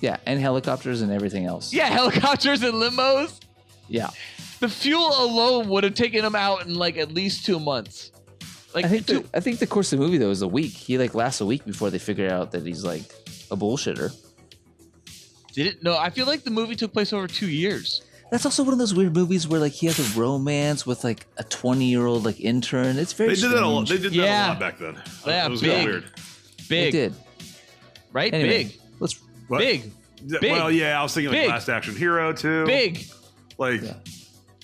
Yeah, and helicopters and everything else. Yeah, helicopters and limos. Yeah. The fuel alone would have taken him out in like at least 2 months. Like I think the course of the movie though is a week. He like lasts a week before they figure out that he's like a bullshitter. Did it? No, I feel like the movie took place over 2 years. That's also one of those weird movies where like he has a romance with like a 20-year-old like intern. It's very They did that a lot. strange. They did that a lot back then. Yeah, it was big. kind of weird. Big. They did. Right? Anyway, Big. Let's What? Big. Yeah, Big. Well, yeah, I was thinking like Big. Last Action Hero too. Big. Like,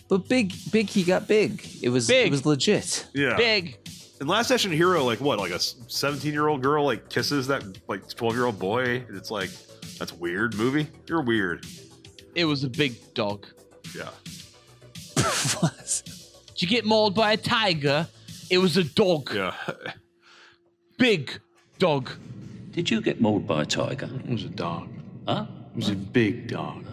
But big he got big. It was legit. yeah. Big. And Last Action Hero, like what? Like a 17-year-old girl like kisses that like 12-year-old boy. It's like that's weird. Movie. You're weird. It was a big dog. Yeah. Did you get mauled by a tiger? It was a dog. Yeah. Big dog. Did you get mauled by a tiger? It was a dog. Huh? It was a big dog.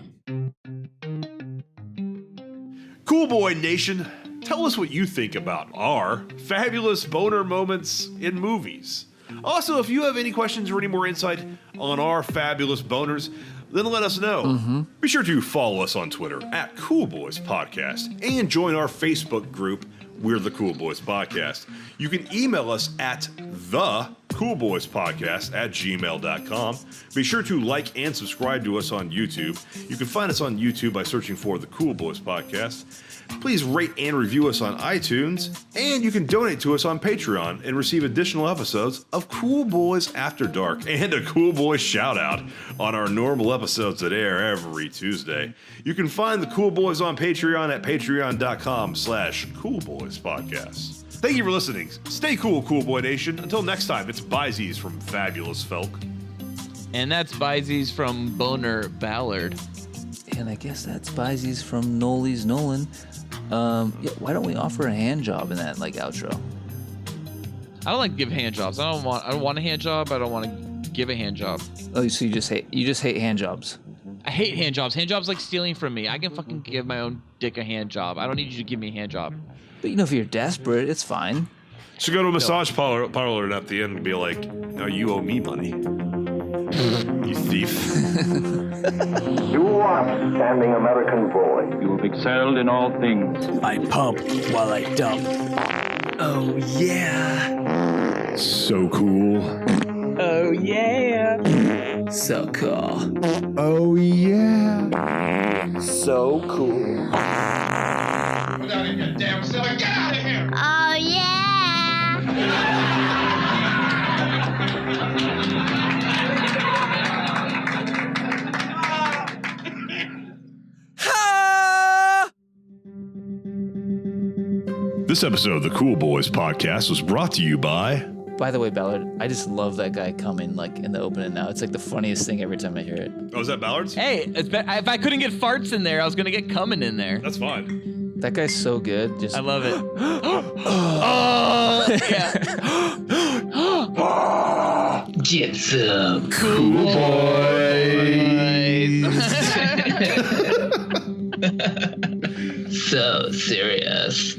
Cool Boy Nation, tell us what you think about our fabulous boner moments in movies. Also, if you have any questions or any more insight on our fabulous boners, then let us know. Be sure to follow us on Twitter at Cool Boys Podcast and join our Facebook group, We're the Cool Boys Podcast. You can email us at thecoolboyspodcast@gmail.com. Be sure to like and subscribe to us on YouTube. You can find us on YouTube by searching for the Cool Boys Podcast. Please rate and review us on iTunes, and you can donate to us on Patreon and receive additional episodes of Cool Boys After Dark and a Cool Boys shout out on our normal episodes that air every Tuesday. You can find the Cool Boys on Patreon at patreon.com/coolboyspodcast. Thank you for listening. Stay cool, Cool Boy Nation. Until next time, it's Byzies from Fabulous Felk. And that's Byzies from Boner Ballard. And I guess that's Byzies from Noli's Nolan. Yeah, why don't we offer a hand job in that like outro? I don't like to give hand jobs. I don't want a hand job. I don't want to give a hand job. Oh, so you just hate hand jobs. I hate hand jobs. Hand jobs like stealing from me. I can fucking give my own dick a hand job. I don't need you to give me a hand job. But if you're desperate, it's fine. So go to a massage parlor and at the end be like, "No, you owe me money, you thief." You are an outstanding American boy. You have excelled in all things. I pump while I dump. Oh, yeah. So cool. Oh, yeah. So cool. Oh yeah. So cool. Without even a damn cellar, get out of here! Oh, yeah. This episode of the Cool Boys podcast was brought to you by. By the way, Ballard, I just love that guy coming like in the opening now. It's like the funniest thing every time I hear it. Oh, is that Ballard's? Hey, if I couldn't get farts in there, I was gonna get coming in there. That's fine. That guy's so good. I love it. Oh, yeah. Get some Cool boys. so serious.